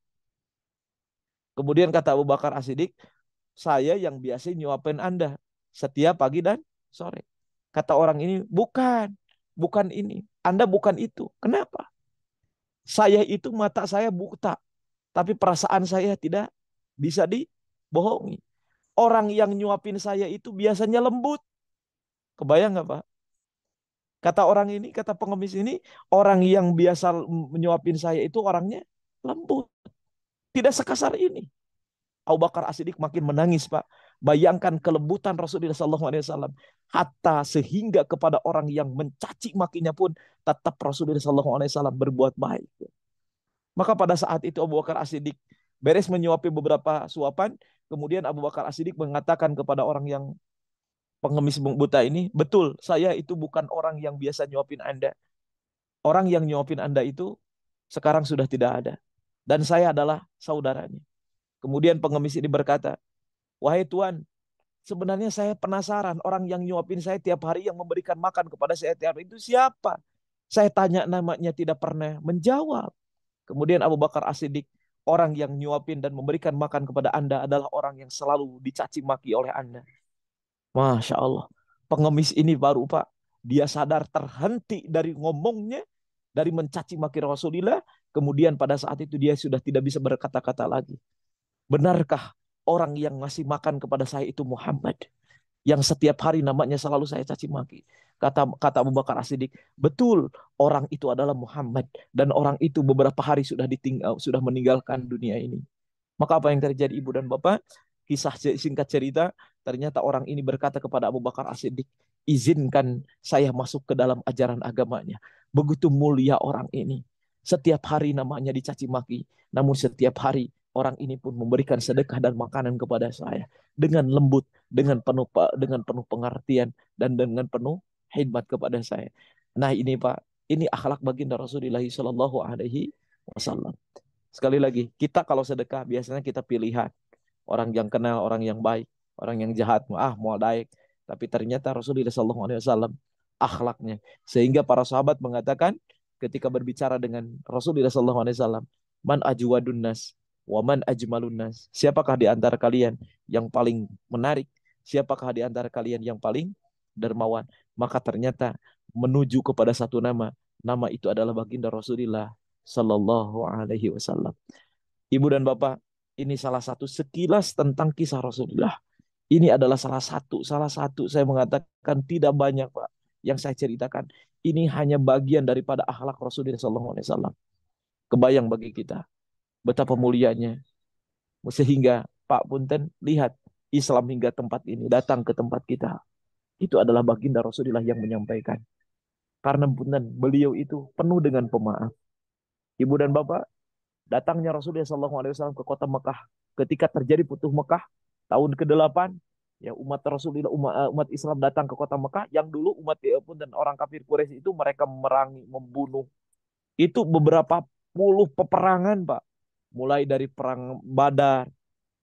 Kemudian kata Abu Bakar As-Siddiq, saya yang biasa nyuapin Anda setiap pagi dan sore. Kata orang ini, bukan, bukan ini. Anda bukan itu. Kenapa? Saya itu mata saya buta, tapi perasaan saya tidak bisa dibohongi. Orang yang nyuapin saya itu biasanya lembut. Kebayang nggak Pak? Kata orang ini, kata pengemis ini, orang yang biasa menyuapin saya itu orangnya lembut. Tidak sekasar ini. Abu Bakar As-Siddiq makin menangis, Pak. Bayangkan kelembutan Rasulullah SAW. Hatta sehingga kepada orang yang mencaci makinya pun tetap Rasulullah SAW berbuat baik. Maka pada saat itu Abu Bakar As-Siddiq beres menyuapi beberapa suapan. Kemudian Abu Bakar As-Siddiq mengatakan kepada orang yang pengemis buta ini, betul, saya itu bukan orang yang biasa nyuapin Anda. Orang yang nyuapin Anda itu sekarang sudah tidak ada. Dan saya adalah saudaranya. Kemudian pengemis ini berkata, wahai Tuan, sebenarnya saya penasaran orang yang nyuapin saya tiap hari yang memberikan makan kepada saya tiap hari itu siapa? Saya tanya namanya tidak pernah menjawab. Kemudian Abu Bakar As-Siddiq, orang yang nyuapin dan memberikan makan kepada Anda adalah orang yang selalu dicaci maki oleh Anda. Masya Allah. Pengemis ini baru Pak, dia sadar terhenti dari ngomongnya, dari mencaci maki Rasulullah, kemudian pada saat itu dia sudah tidak bisa berkata-kata lagi. Benarkah orang yang ngasih makan kepada saya itu Muhammad? Yang setiap hari namanya selalu saya caci maki. Kata Abu Bakar As-Siddiq, betul orang itu adalah Muhammad dan orang itu beberapa hari sudah ditinggal, sudah meninggalkan dunia ini. Maka apa yang terjadi Ibu dan Bapak? Kisah singkat cerita, ternyata orang ini berkata kepada Abu Bakar As-Siddiq, izinkan saya masuk ke dalam ajaran agamanya. Begitu mulia orang ini. Setiap hari namanya dicaci maki, namun setiap hari orang ini pun memberikan sedekah dan makanan kepada saya dengan lembut, dengan penuh pengertian dan dengan penuh khidmat kepada saya. Nah ini Pak, ini akhlak baginda Rasulullah Shallallahu Alaihi Wasallam. Sekali lagi, kita kalau sedekah biasanya kita pilihan orang yang kenal, orang yang baik, orang yang jahat, mau baik. Tapi ternyata Rasulullah SAW akhlaknya. Sehingga para sahabat mengatakan ketika berbicara dengan Rasulullah SAW, man ajwadun nas, wa man ajmalun nas. Siapakah di antara kalian yang paling menarik? Siapakah di antara kalian yang paling dermawan? Maka ternyata menuju kepada satu nama. Nama itu adalah baginda Rasulullah Sallallahu Alaihi Wasallam. Ibu dan Bapak, ini salah satu sekilas tentang kisah Rasulullah. Ini adalah salah satu saya mengatakan tidak banyak Pak yang saya ceritakan. Ini hanya bagian daripada akhlak Rasulullah SAW. Kebayang bagi kita betapa mulianya. Sehingga Pak Punten lihat Islam hingga tempat ini datang ke tempat kita. Itu adalah baginda Rasulullah yang menyampaikan. Karena Punten beliau itu penuh dengan pemaaf. Ibu dan Bapak, datangnya Rasulullah SAW ke kota Mekah ketika terjadi Futuh Mekah tahun ke-8, ya umat Rasulullah umat Islam datang ke kota Mekah yang dulu umat pun dan orang kafir Quraisy itu mereka memerangi, membunuh. Itu beberapa puluh peperangan, Pak. mulai dari perang Badar,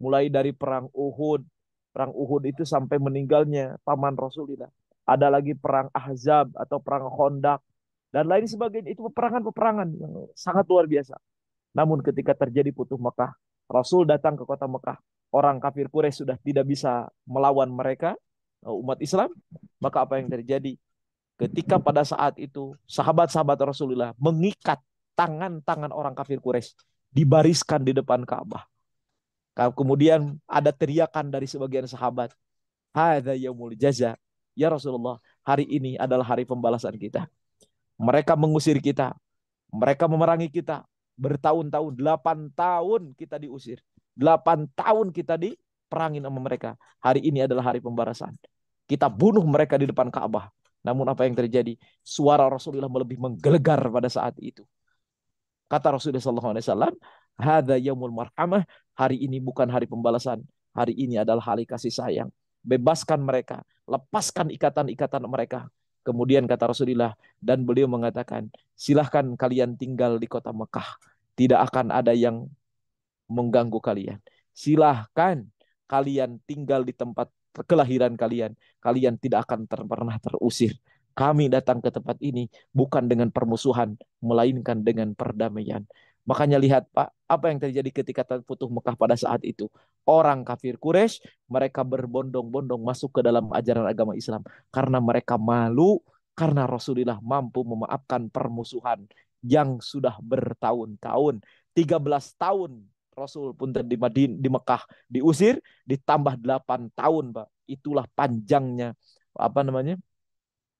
mulai dari perang Uhud. Perang Uhud itu sampai meninggalnya paman Rasulullah. Ada lagi perang Ahzab atau perang Khandaq dan lain sebagainya. Itu peperangan-peperangan yang sangat luar biasa. Namun ketika terjadi Futuh Mekah, Rasul datang ke kota Mekah. Orang kafir Quraisy sudah tidak bisa melawan mereka, umat Islam. Maka apa yang terjadi? Ketika pada saat itu sahabat-sahabat Rasulullah mengikat tangan-tangan orang kafir Quraisy, dibariskan di depan Ka'bah. Kemudian ada teriakan dari sebagian sahabat, "Hadza yaumul jaza." Ya Rasulullah, hari ini adalah hari pembalasan kita. Mereka mengusir kita, mereka memerangi kita bertahun-tahun, 8 tahun kita diusir. 8 tahun kita diperangin sama mereka. Hari ini adalah hari pembalasan. Kita bunuh mereka di depan Ka'bah. Namun apa yang terjadi? Suara Rasulullah lebih menggelegar pada saat itu. Kata Rasulullah SAW, "Hadza yaumul marhamah." Hari ini bukan hari pembalasan. Hari ini adalah hari kasih sayang. Bebaskan mereka, lepaskan ikatan-ikatan mereka. Kemudian kata Rasulullah, dan beliau mengatakan, silahkan kalian tinggal di kota Mekah. Tidak akan ada yang mengganggu kalian. Silahkan kalian tinggal di tempat kelahiran kalian. Kalian tidak akan pernah terusir. Kami datang ke tempat ini bukan dengan permusuhan, melainkan dengan perdamaian. Makanya lihat Pak, apa yang terjadi ketika Futuh Mekah pada saat itu. Orang kafir Quraisy, mereka berbondong-bondong masuk ke dalam ajaran agama Islam. Karena mereka malu, karena Rasulullah mampu memaafkan permusuhan yang sudah bertahun-tahun. 13 tahun Rasul pun di Mekah diusir, ditambah 8 tahun, Pak. Itulah panjangnya apa namanya?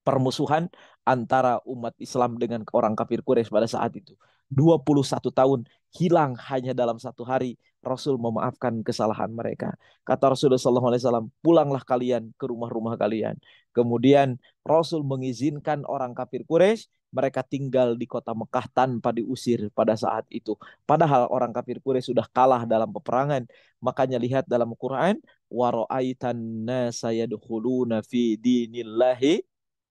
Permusuhan antara umat Islam dengan orang kafir Quraisy pada saat itu. 21 tahun hilang hanya dalam satu hari. Rasul memaafkan kesalahan mereka. Kata Rasulullah SAW, pulanglah kalian ke rumah-rumah kalian. Kemudian Rasul mengizinkan orang kafir Quraisy mereka tinggal di kota Mekah tanpa diusir pada saat itu. Padahal orang kafir Quraisy sudah kalah dalam peperangan. Makanya lihat dalam Quran, wa ra'aitan nasa yadkhuluna fi dinillahi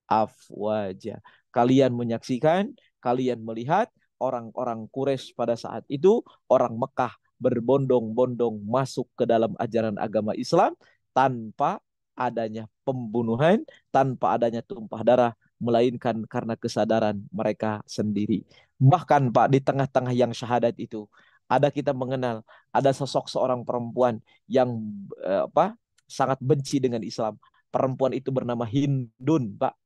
afwaja. Kalian menyaksikan, kalian melihat orang-orang Quraisy pada saat itu, orang Mekah berbondong-bondong masuk ke dalam ajaran agama Islam tanpa adanya pembunuhan, tanpa adanya tumpah darah, melainkan karena kesadaran mereka sendiri. Bahkan Pak, di tengah-tengah yang syahadat itu, ada kita mengenal, ada sosok seorang perempuan yang sangat benci dengan Islam. Perempuan itu bernama Hindun, Pak,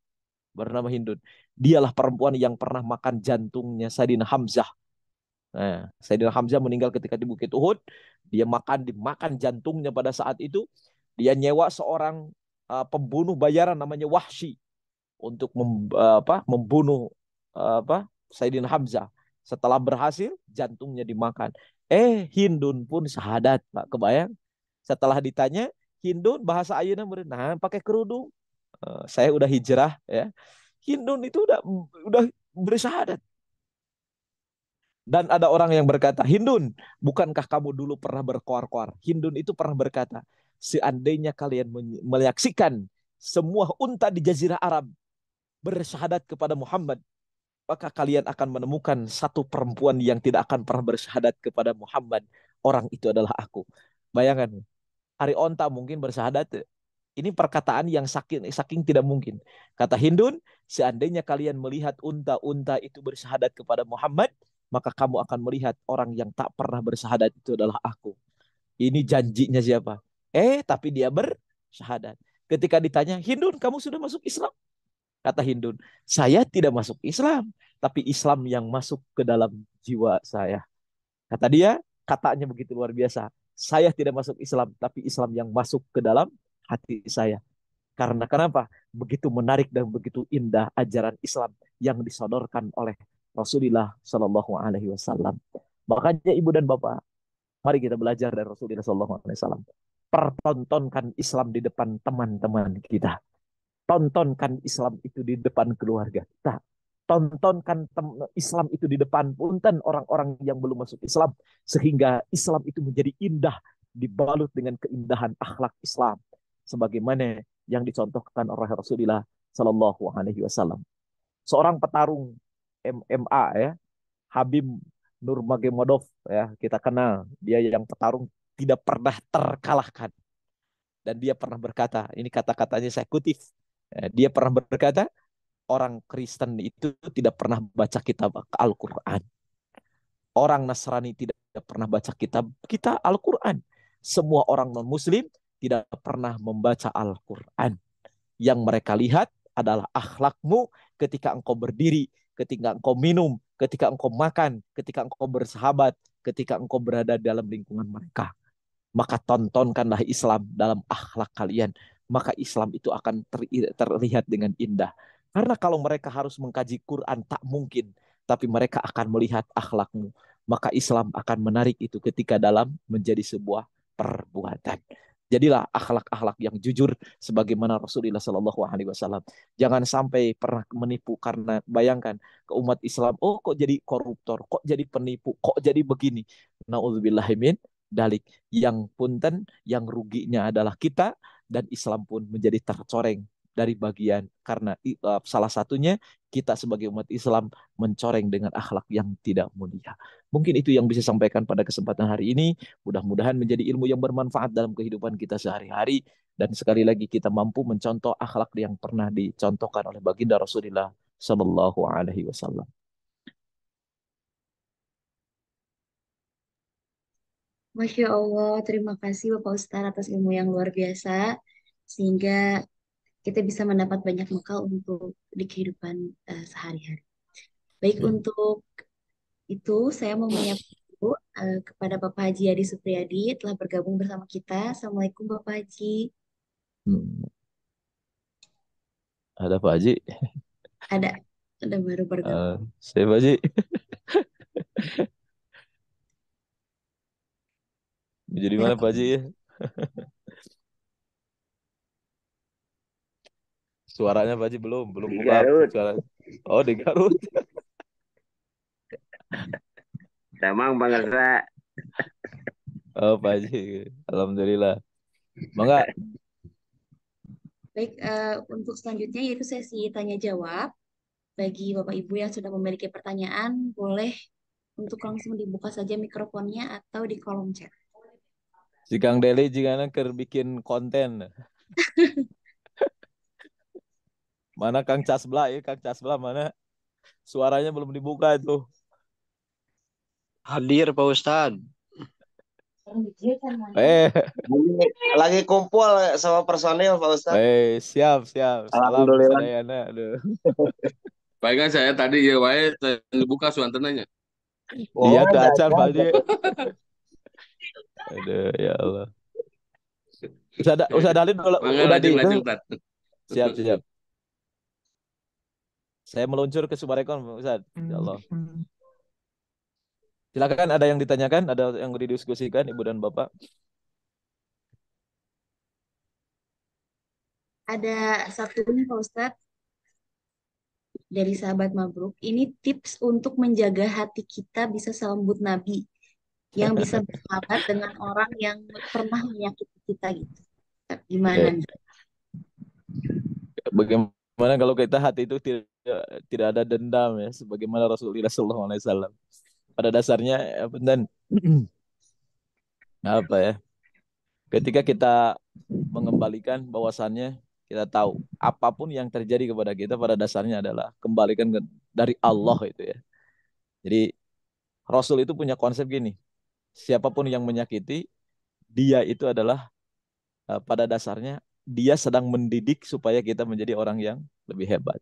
bernama Hindun. Dialah perempuan yang pernah makan jantungnya Sayyidina Hamzah. Nah, Sayyidina Hamzah meninggal ketika di Bukit Uhud. Dia dimakan jantungnya pada saat itu. Dia nyewa seorang pembunuh bayaran namanya Wahsy untuk membunuh Sayyidina Hamzah. Setelah berhasil, jantungnya dimakan. Hindun pun syahadat, Pak. Kebayang? Setelah ditanya, Hindun bahasa ayeuna meureun, nah pakai kerudung. Saya udah hijrah ya. Hindun itu udah bersyahadat. Dan ada orang yang berkata, Hindun, bukankah kamu dulu pernah berkoar-koar? Hindun itu pernah berkata, seandainya kalian menyaksikan semua unta di Jazirah Arab bersyahadat kepada Muhammad, maka kalian akan menemukan satu perempuan yang tidak akan pernah bersyahadat kepada Muhammad. Orang itu adalah aku. Bayangkan, hari onta mungkin bersyahadat. Ini perkataan yang saking tidak mungkin. Kata Hindun, seandainya kalian melihat unta-unta itu bersyahadat kepada Muhammad, maka kamu akan melihat orang yang tak pernah bersyahadat itu adalah aku. Ini janjinya siapa? Tapi dia bersyahadat. Ketika ditanya, Hindun, kamu sudah masuk Islam? Kata Hindun, saya tidak masuk Islam, tapi Islam yang masuk ke dalam jiwa saya. Kata dia, katanya begitu luar biasa. Saya tidak masuk Islam, tapi Islam yang masuk ke dalam hati saya. Karena kenapa? Begitu menarik dan begitu indah ajaran Islam yang disodorkan oleh Rasulullah Shallallahu Alaihi Wasallam. Makanya ibu dan bapak, mari kita belajar dari Rasulullah Shallallahu Alaihi Wasallam. Pertontonkan Islam di depan teman-teman kita. Tontonkan Islam itu di depan keluarga kita. Tontonkan Islam itu di depan punten orang-orang yang belum masuk Islam. Sehingga Islam itu menjadi indah, dibalut dengan keindahan akhlak Islam. Sebagaimana yang dicontohkan oleh Rasulullah Sallallahu Alaihi Wasallam. Seorang petarung MMA ya, Habib Nurmagomedov ya, kita kenal. Dia yang petarung tidak pernah terkalahkan. Dan dia pernah berkata, ini kata-katanya saya kutip. Dia pernah berkata, orang Kristen itu tidak pernah baca kitab Al-Quran. Orang Nasrani tidak pernah baca kitab kita Al-Quran. Semua orang non-Muslim tidak pernah membaca Al-Quran. Yang mereka lihat adalah akhlakmu ketika engkau berdiri, ketika engkau minum, ketika engkau makan, ketika engkau bersahabat, ketika engkau berada dalam lingkungan mereka. Maka tontonkanlah Islam dalam akhlak kalian. Maka Islam itu akan terlihat dengan indah. Karena kalau mereka harus mengkaji Quran, tak mungkin. Tapi mereka akan melihat akhlakmu. Maka Islam akan menarik itu ketika dalam menjadi sebuah perbuatan. Jadilah akhlak-akhlak yang jujur sebagaimana Rasulullah Shallallahu Alaihi Wasallam. Jangan sampai pernah menipu karena bayangkan ke umat Islam, oh kok jadi koruptor, kok jadi penipu, kok jadi begini. Nauzubillahimin dalik. Yang punten, yang ruginya adalah kita dan Islam pun menjadi tercoreng dari bagian karena salah satunya kita sebagai umat Islam mencoreng dengan akhlak yang tidak mulia. Mungkin itu yang bisa sampaikan pada kesempatan hari ini. Mudah-mudahan menjadi ilmu yang bermanfaat dalam kehidupan kita sehari-hari. Dan sekali lagi kita mampu mencontoh akhlak yang pernah dicontohkan oleh baginda Rasulullah Sallallahu Alaihi Wasallam. Masya Allah, terima kasih Bapak Ustadz atas ilmu yang luar biasa, sehingga kita bisa mendapat banyak bekal untuk di kehidupan sehari-hari. Baik, Ya. untuk itu saya mau menyapa dulu, kepada Bapak Haji Adi Supriyadi telah bergabung bersama kita. Assalamualaikum Bapak Haji. Hmm. Ada Pak Haji? Ada, ada baru bergabung. Saya Pak Haji. Jadi mana Pak Haji ya? Suaranya Pak Haji belum Di buka Garut. suara. Oh di Garut. Tamang bangsa. Oh Pak Haji. Alhamdulillah. Bangga. Baik, untuk selanjutnya yaitu sesi tanya jawab. Bagi Bapak Ibu yang sudah memiliki pertanyaan, boleh untuk langsung dibuka saja mikrofonnya atau di kolom chat. Si Kang Deli jika ker bikin konten. Mana Kang Casbla ya? Kang Casbla mana? Suaranya belum dibuka itu. Hadir Pak Ustadz. Eh, Lagi kumpul sama personil Pak Ustadz. siap. Salam Alhamdulillah. Sadayana. Aduh. Baik kan saya tadi ya wae dibuka suantenanya. Iya Oh, tuh ada. acan Pak Haji. Aduh, ya Allah. Ustaz Dalin Mangga udah di itu. lajeng Tat. Siap. Saya meluncur ke Sumarekon, Ustaz. Ya Allah. Silakan, ada yang ditanyakan, ada yang didiskusikan Ibu dan Bapak. Ada satu nih Pak Ustadz dari sahabat Mabruk. Ini tips untuk menjaga hati kita bisa sambut Nabi, yang bisa bersahabat dengan orang yang pernah menyakiti kita gitu. Gimana Eh, nih? Bagaimana kalau kita hati itu tidak ada dendam ya, sebagaimana Rasulullah SAW. Pada dasarnya, dan apa ya? Ketika kita mengembalikan bahwasannya kita tahu apapun yang terjadi kepada kita pada dasarnya adalah kembalikan dari Allah itu ya. Jadi Rasul itu punya konsep gini, siapapun yang menyakiti dia itu adalah pada dasarnya dia sedang mendidik supaya kita menjadi orang yang lebih hebat.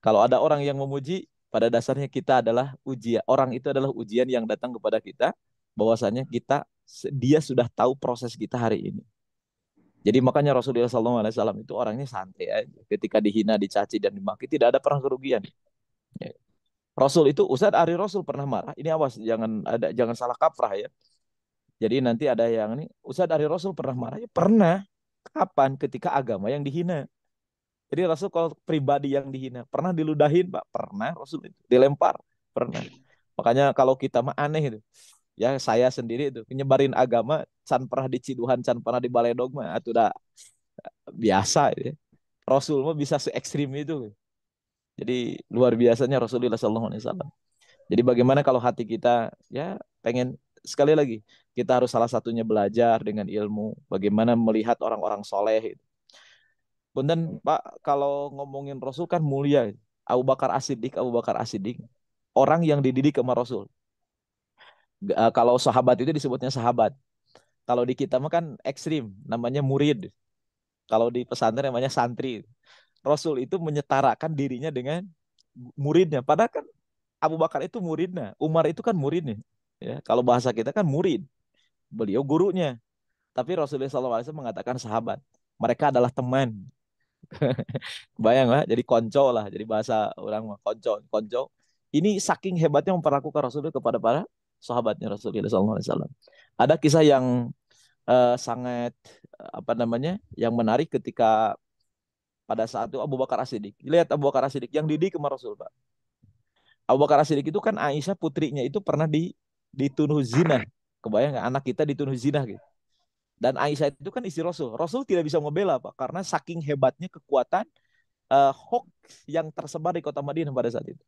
Kalau ada orang yang memuji, pada dasarnya kita adalah ujian. Orang itu adalah ujian yang datang kepada kita, bahwasanya dia sudah tahu proses kita hari ini. Jadi makanya Rasulullah SAW itu orangnya santai aja. Ketika dihina, dicaci dan dimaki tidak ada perang kerugian. Ya. Rasul itu Ustadz Ari Rasul pernah marah. Ini awas jangan salah kaprah ya. Jadi nanti ada yang ini Ustadz Ari Rasul pernah marah. Ya, pernah. Kapan? Ketika agama yang dihina. Jadi Rasul kalau pribadi yang dihina, pernah diludahin Pak? Pernah Rasul itu. Dilempar? Pernah. Makanya kalau kita mah aneh itu. Ya saya sendiri itu penyebarin agama can pernah diciduhan, can pernah dibaledog mah itu udah biasa ya. Rasul mah bisa se ekstrim itu. Jadi luar biasanya Rasulullah SAW. Jadi bagaimana kalau hati kita ya pengen sekali lagi kita harus salah satunya belajar dengan ilmu bagaimana melihat orang-orang soleh. Punten Pak, kalau ngomongin Rasul kan mulia. Abu Bakar As-Siddiq, orang yang dididik sama Rasul. Kalau sahabat itu disebutnya sahabat. Kalau di kita mah kan ekstrim, namanya murid. Kalau di pesantren namanya santri. Rasul itu menyetarakan dirinya dengan muridnya. Padahal kan Abu Bakar itu muridnya, Umar itu kan muridnya. Ya, kalau bahasa kita kan murid, beliau gurunya. Tapi Rasulullah SAW mengatakan sahabat. Mereka adalah teman. Bayang lah, jadi konco lah, jadi bahasa orang mah konco, konco. Ini saking hebatnya memperlakukan Rasulullah kepada para sahabatnya Rasulullah SAW. Ada kisah yang sangat apa namanya, yang menarik ketika pada saat itu Abu Bakar As-Siddiq. Lihat Abu Bakar As-Siddiq yang didik sama Rasul, Pak. Abu Bakar As-Siddiq itu kan Aisyah putrinya itu pernah dituduh zina. Kebayang nggak anak kita dituduh zina gitu. Dan Aisyah itu kan istri Rasul. Rasul tidak bisa membela, Pak, karena saking hebatnya kekuatan hoax yang tersebar di kota Madinah pada saat itu.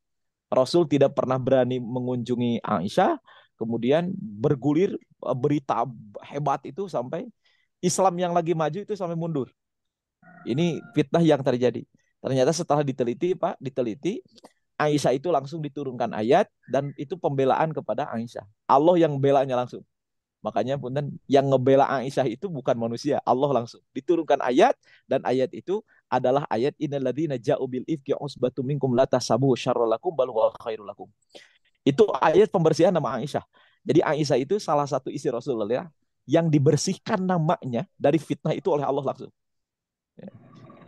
Rasul tidak pernah berani mengunjungi Aisyah, kemudian bergulir berita hebat itu sampai Islam yang lagi maju itu sampai mundur. Ini fitnah yang terjadi. Ternyata setelah diteliti, Pak, diteliti, Aisyah itu langsung diturunkan ayat dan itu pembelaan kepada Aisyah. Allah yang belanya langsung. Makanya punten yang ngebela Aisyah itu bukan manusia, Allah langsung. Diturunkan ayat dan ayat itu adalah ayat innalladzina ja'u bil ifki usbatum minkum la tahsabuhu syarrul lakum bal huwa khairul lakum. Itu ayat pembersihan nama Aisyah. Jadi Aisyah itu salah satu istri Rasulullah yang dibersihkan namanya dari fitnah itu oleh Allah langsung.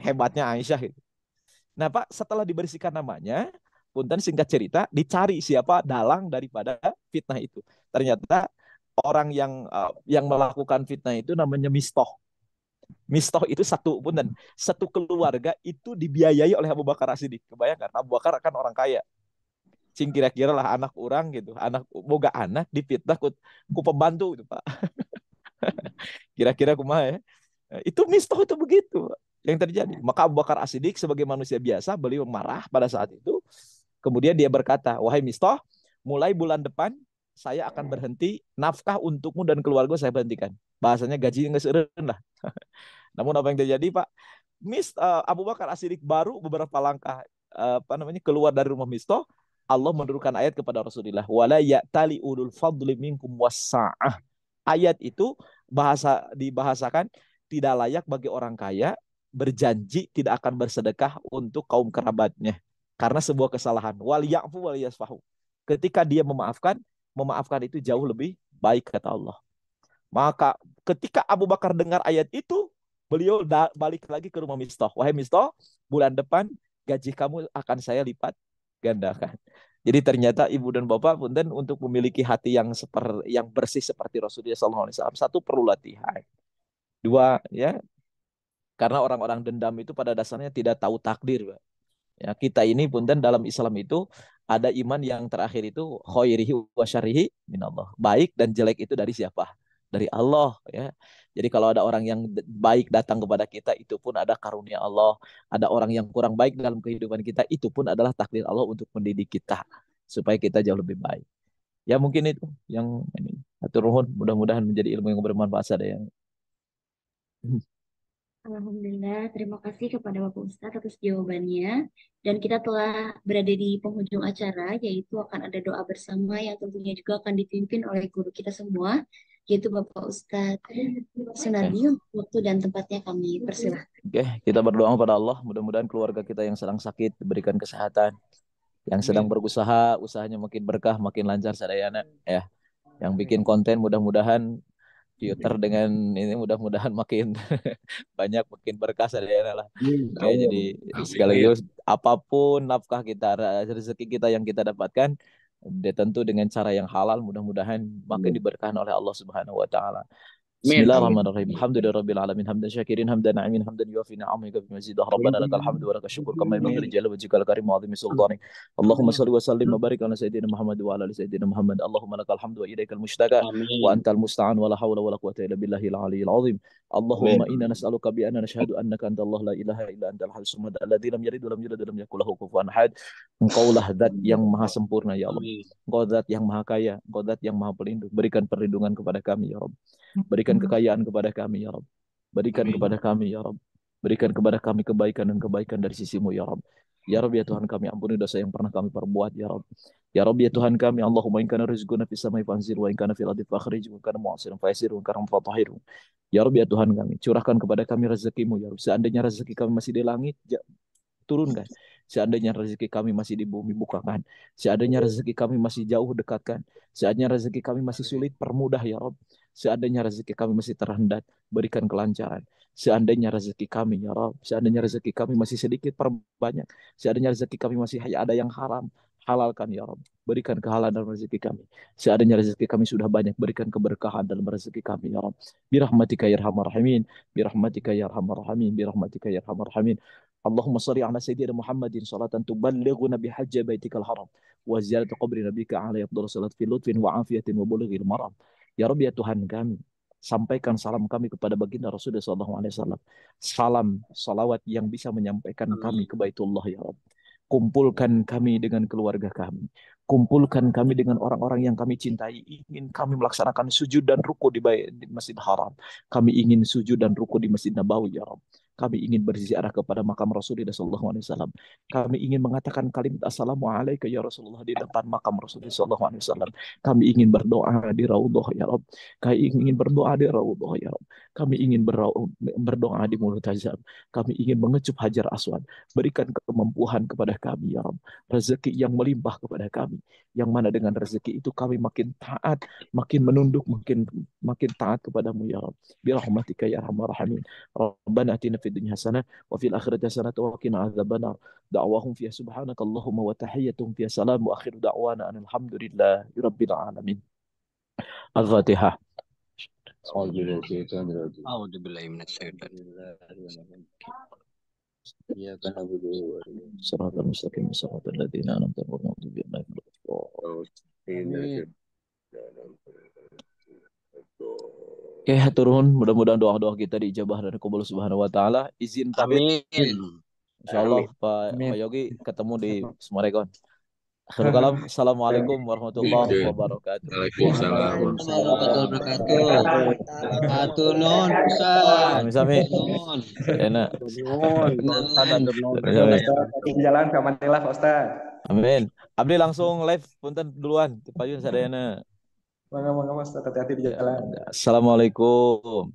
Hebatnya Aisyah itu. Nah, Pak, setelah dibersihkan namanya, punten singkat cerita, dicari siapa dalang daripada fitnah itu. Ternyata orang yang melakukan fitnah itu namanya Mistoh. Mistoh itu satu keluarga itu dibiayai oleh Abu Bakar As-Siddiq. Kebayangkan Abu Bakar kan orang kaya. Sing kira-kira lah anak orang gitu, anak boga anak difitnah ku pembantu gitu, Pak. Kira-kira kumaha ya? Itu Mistoh itu begitu yang terjadi. Maka Abu Bakar As-Siddiq sebagai manusia biasa beliau marah pada saat itu. Kemudian dia berkata, wahai Mistoh, mulai bulan depan saya akan berhenti nafkah untukmu dan keluarga saya berhentikan. Bahasanya gajinya nggak seureun lah. Namun apa yang terjadi, Pak? Abu Bakar As-Siddiq baru beberapa langkah apa namanya keluar dari rumah Mistoh, Allah menurunkan ayat kepada Rasulullah, wala ya'tali ulul fadli minkum wassa'ah. Ayat itu dibahasakan tidak layak bagi orang kaya berjanji tidak akan bersedekah untuk kaum kerabatnya karena sebuah kesalahan. Wal ya'fu wal yasfahu. Ketika dia memaafkan itu jauh lebih baik kata Allah. Maka ketika Abu Bakar dengar ayat itu, beliau balik lagi ke rumah Mistoh. Wahai Mistoh, bulan depan gaji kamu akan saya lipat gandakan. Jadi ternyata ibu dan bapak punten untuk memiliki hati yang bersih seperti Rasulullah SAW, satu perlu latihan. Dua ya, karena orang-orang dendam itu pada dasarnya tidak tahu takdir, Pak. Ya, kita ini punten dalam Islam itu ada iman yang terakhir itu khairihi wa syarrihi minallah. Baik dan jelek itu dari siapa? Dari Allah ya. Jadi kalau ada orang yang baik datang kepada kita itu pun ada karunia Allah. Ada orang yang kurang baik dalam kehidupan kita itu pun adalah takdir Allah untuk mendidik kita supaya kita jauh lebih baik. Ya mungkin itu yang ini. Hatur nuhun, mudah-mudahan menjadi ilmu yang bermanfaat sadaya. Alhamdulillah, terima kasih kepada Bapak Ustadz atas jawabannya. Dan kita telah berada di penghujung acara, yaitu akan ada doa bersama yang tentunya juga akan dipimpin oleh guru kita semua, yaitu Bapak Ustadz Sunardi. Untuk waktu dan tempatnya kami persilahkan. Oke, kita berdoa kepada Allah. Mudah-mudahan keluarga kita yang sedang sakit diberikan kesehatan. Yang sedang berusaha, usahanya makin berkah, makin lancar sadayana. Ya, yang bikin konten mudah-mudahan Twitter dengan ini mudah-mudahan makin banyak, makin berkah sadayana lah. Oke, jadi sekaligus apapun nafkah kita, rezeki kita yang kita dapatkan, dia tentu dengan cara yang halal, mudah-mudahan makin diberkahi oleh Allah Subhanahu wa taala. Bismillahirrahmanirrahim. Alhamdulillahirabbil alamin hamdan syakirin hamdan na'imin hamdan yuafi ni'amahu wa mazidah. Rabbana lakal hamdu wa lakal syukur kama yanbaghi li jalali wajhikal karim wa 'azimi sultanik. Allahumma shalli wa sallim wa barik ala sayyidina Muhammad wa ala ali sayyidina Muhammad. Allahumma lakal hamdu wa ilaikal mushtaka wa antal musta'an wa la hawla wa la quwwata illa billahil aliyyil 'azim. Allahumma inna nas'aluka bi anna nashhadu annaka antallah la ilaha illa antal hayyus samad alladzi lam yalid wa lam yulad wa lam yakul lahu kufuwan ahad. Engkaulah zat yang maha sempurna ya Allah. Engkau zat yang maha kaya, Engkau zat yang maha pelindung. Berikan perlindungan kepada kami ya Rabb. Berikan kekayaan kepada kami ya Rabb. Berikan kepada kami ya Rabb. Berikan kepada kami kebaikan dan kebaikan dari sisimu ya Rabb. Ya Rabb ya Tuhan kami, ampuni dosa yang pernah kami perbuat ya Rabb. Ya Rabb ya Tuhan kami, Allahumma in kana rizquna fis samai fanzir wa in kana fil ardi fakhrij wa in kana mu'asiran faisir wa in kana fatahir. Ya Rabb ya Tuhan kami, curahkan kepada kami rezekimu ya Rabb. Seandainya rezeki kami masih di langit, turunkan. Seandainya rezeki kami masih di bumi, bukakan. Seandainya rezeki kami masih jauh, dekatkan. Seandainya rezeki kami masih sulit, permudah ya Rabb. Seandainya rezeki kami masih terhendat, berikan kelancaran. Seandainya rezeki kami ya Rabb, seandainya rezeki kami masih sedikit, perbanyak. Seandainya rezeki kami masih ada yang haram, halalkan ya Rabb. Berikan kehalalan dalam rezeki kami. Seandainya rezeki kami sudah banyak, berikan keberkahan dalam rezeki kami ya Rabb. Birahmatika ya arhamar rahimin, birahmatika ya arhamar rahimin, birahmatika ya arhamar rahimin. Allahumma salli ala sayyidina Muhammadin salatan tuballighuna bihajji baitikal haram wa ziyarati qabri nabika alaihi afdhalus salat fi lutfin wa afiyatin wa bulughil maram. Ya Rabbi ya Tuhan kami, sampaikan salam kami kepada baginda Rasulullah SAW. Salam, salawat yang bisa menyampaikan kami ke Baitullah ya Rabbi. Kumpulkan kami dengan keluarga kami. Kumpulkan kami dengan orang-orang yang kami cintai. Ingin kami melaksanakan sujud dan ruku di Masjid Haram. Kami ingin sujud dan ruku di Masjid Nabawi ya Rabbi. Kami ingin berziarah kepada makam Rasulullah SAW. Kami ingin mengatakan kalimat Assalamualaikum ya Rasulullah di depan makam Rasulullah SAW. Kami ingin berdoa di Raudhah ya Rabb. Kami ingin berdoa di Raudhah ya Rabb. Kami ingin berdoa di Multazam. Kami ingin mengecup Hajar Aswad. Berikan kemampuan kepada kami ya Rabb. Rezeki yang melimpah kepada kami. Yang mana dengan rezeki itu kami makin taat, makin menunduk, makin taat kepadamu ya Rabb. Birahmatika ya arhamar rahimin. Rabbana atina fid dunya hasanah wa fil akhirati hasanah wa qina adzabannar. Da'wahum fiha subhanakallahumma wa tahiyyatuhum fiha salam wa akhiru da'wana alhamdulillahi rabbil alamin. Al-Fatihah. أعوذ بالله من الشيطان إياك نعبد وإياك صراط المستقيم صراط الذين أنعمت عليهم غير المغضوب عليهم ولا الضالين. Oke, turun. Mudah-mudahan doa-doa kita diijabah dan qabul subhanahu wa ta'ala. Izin pamit. Insyaallah Pak Yogi ketemu di Sumarekon. Akhirul kalam. Assalamualaikum warahmatullahi wabarakatuh. Waalaikumsalam. Wabarakatuh. Non, Ustaz. Sami-sami. Non. Enak. Jalan ke Manila Pak Ustaz. Amin. Abdi langsung live punten duluan. Pak Yun sadayana. Mangga Mas, hati-hati di jalan. Assalamualaikum.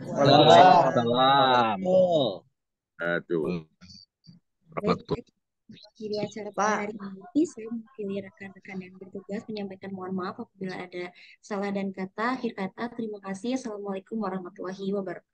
Waalaikumsalam. Aduh. Akhiri acara pada hari ini, saya mewakili rekan-rekan yang bertugas menyampaikan mohon maaf apabila ada salah dan kata. Akhir kata, terima kasih. Assalamualaikum warahmatullahi wabarakatuh.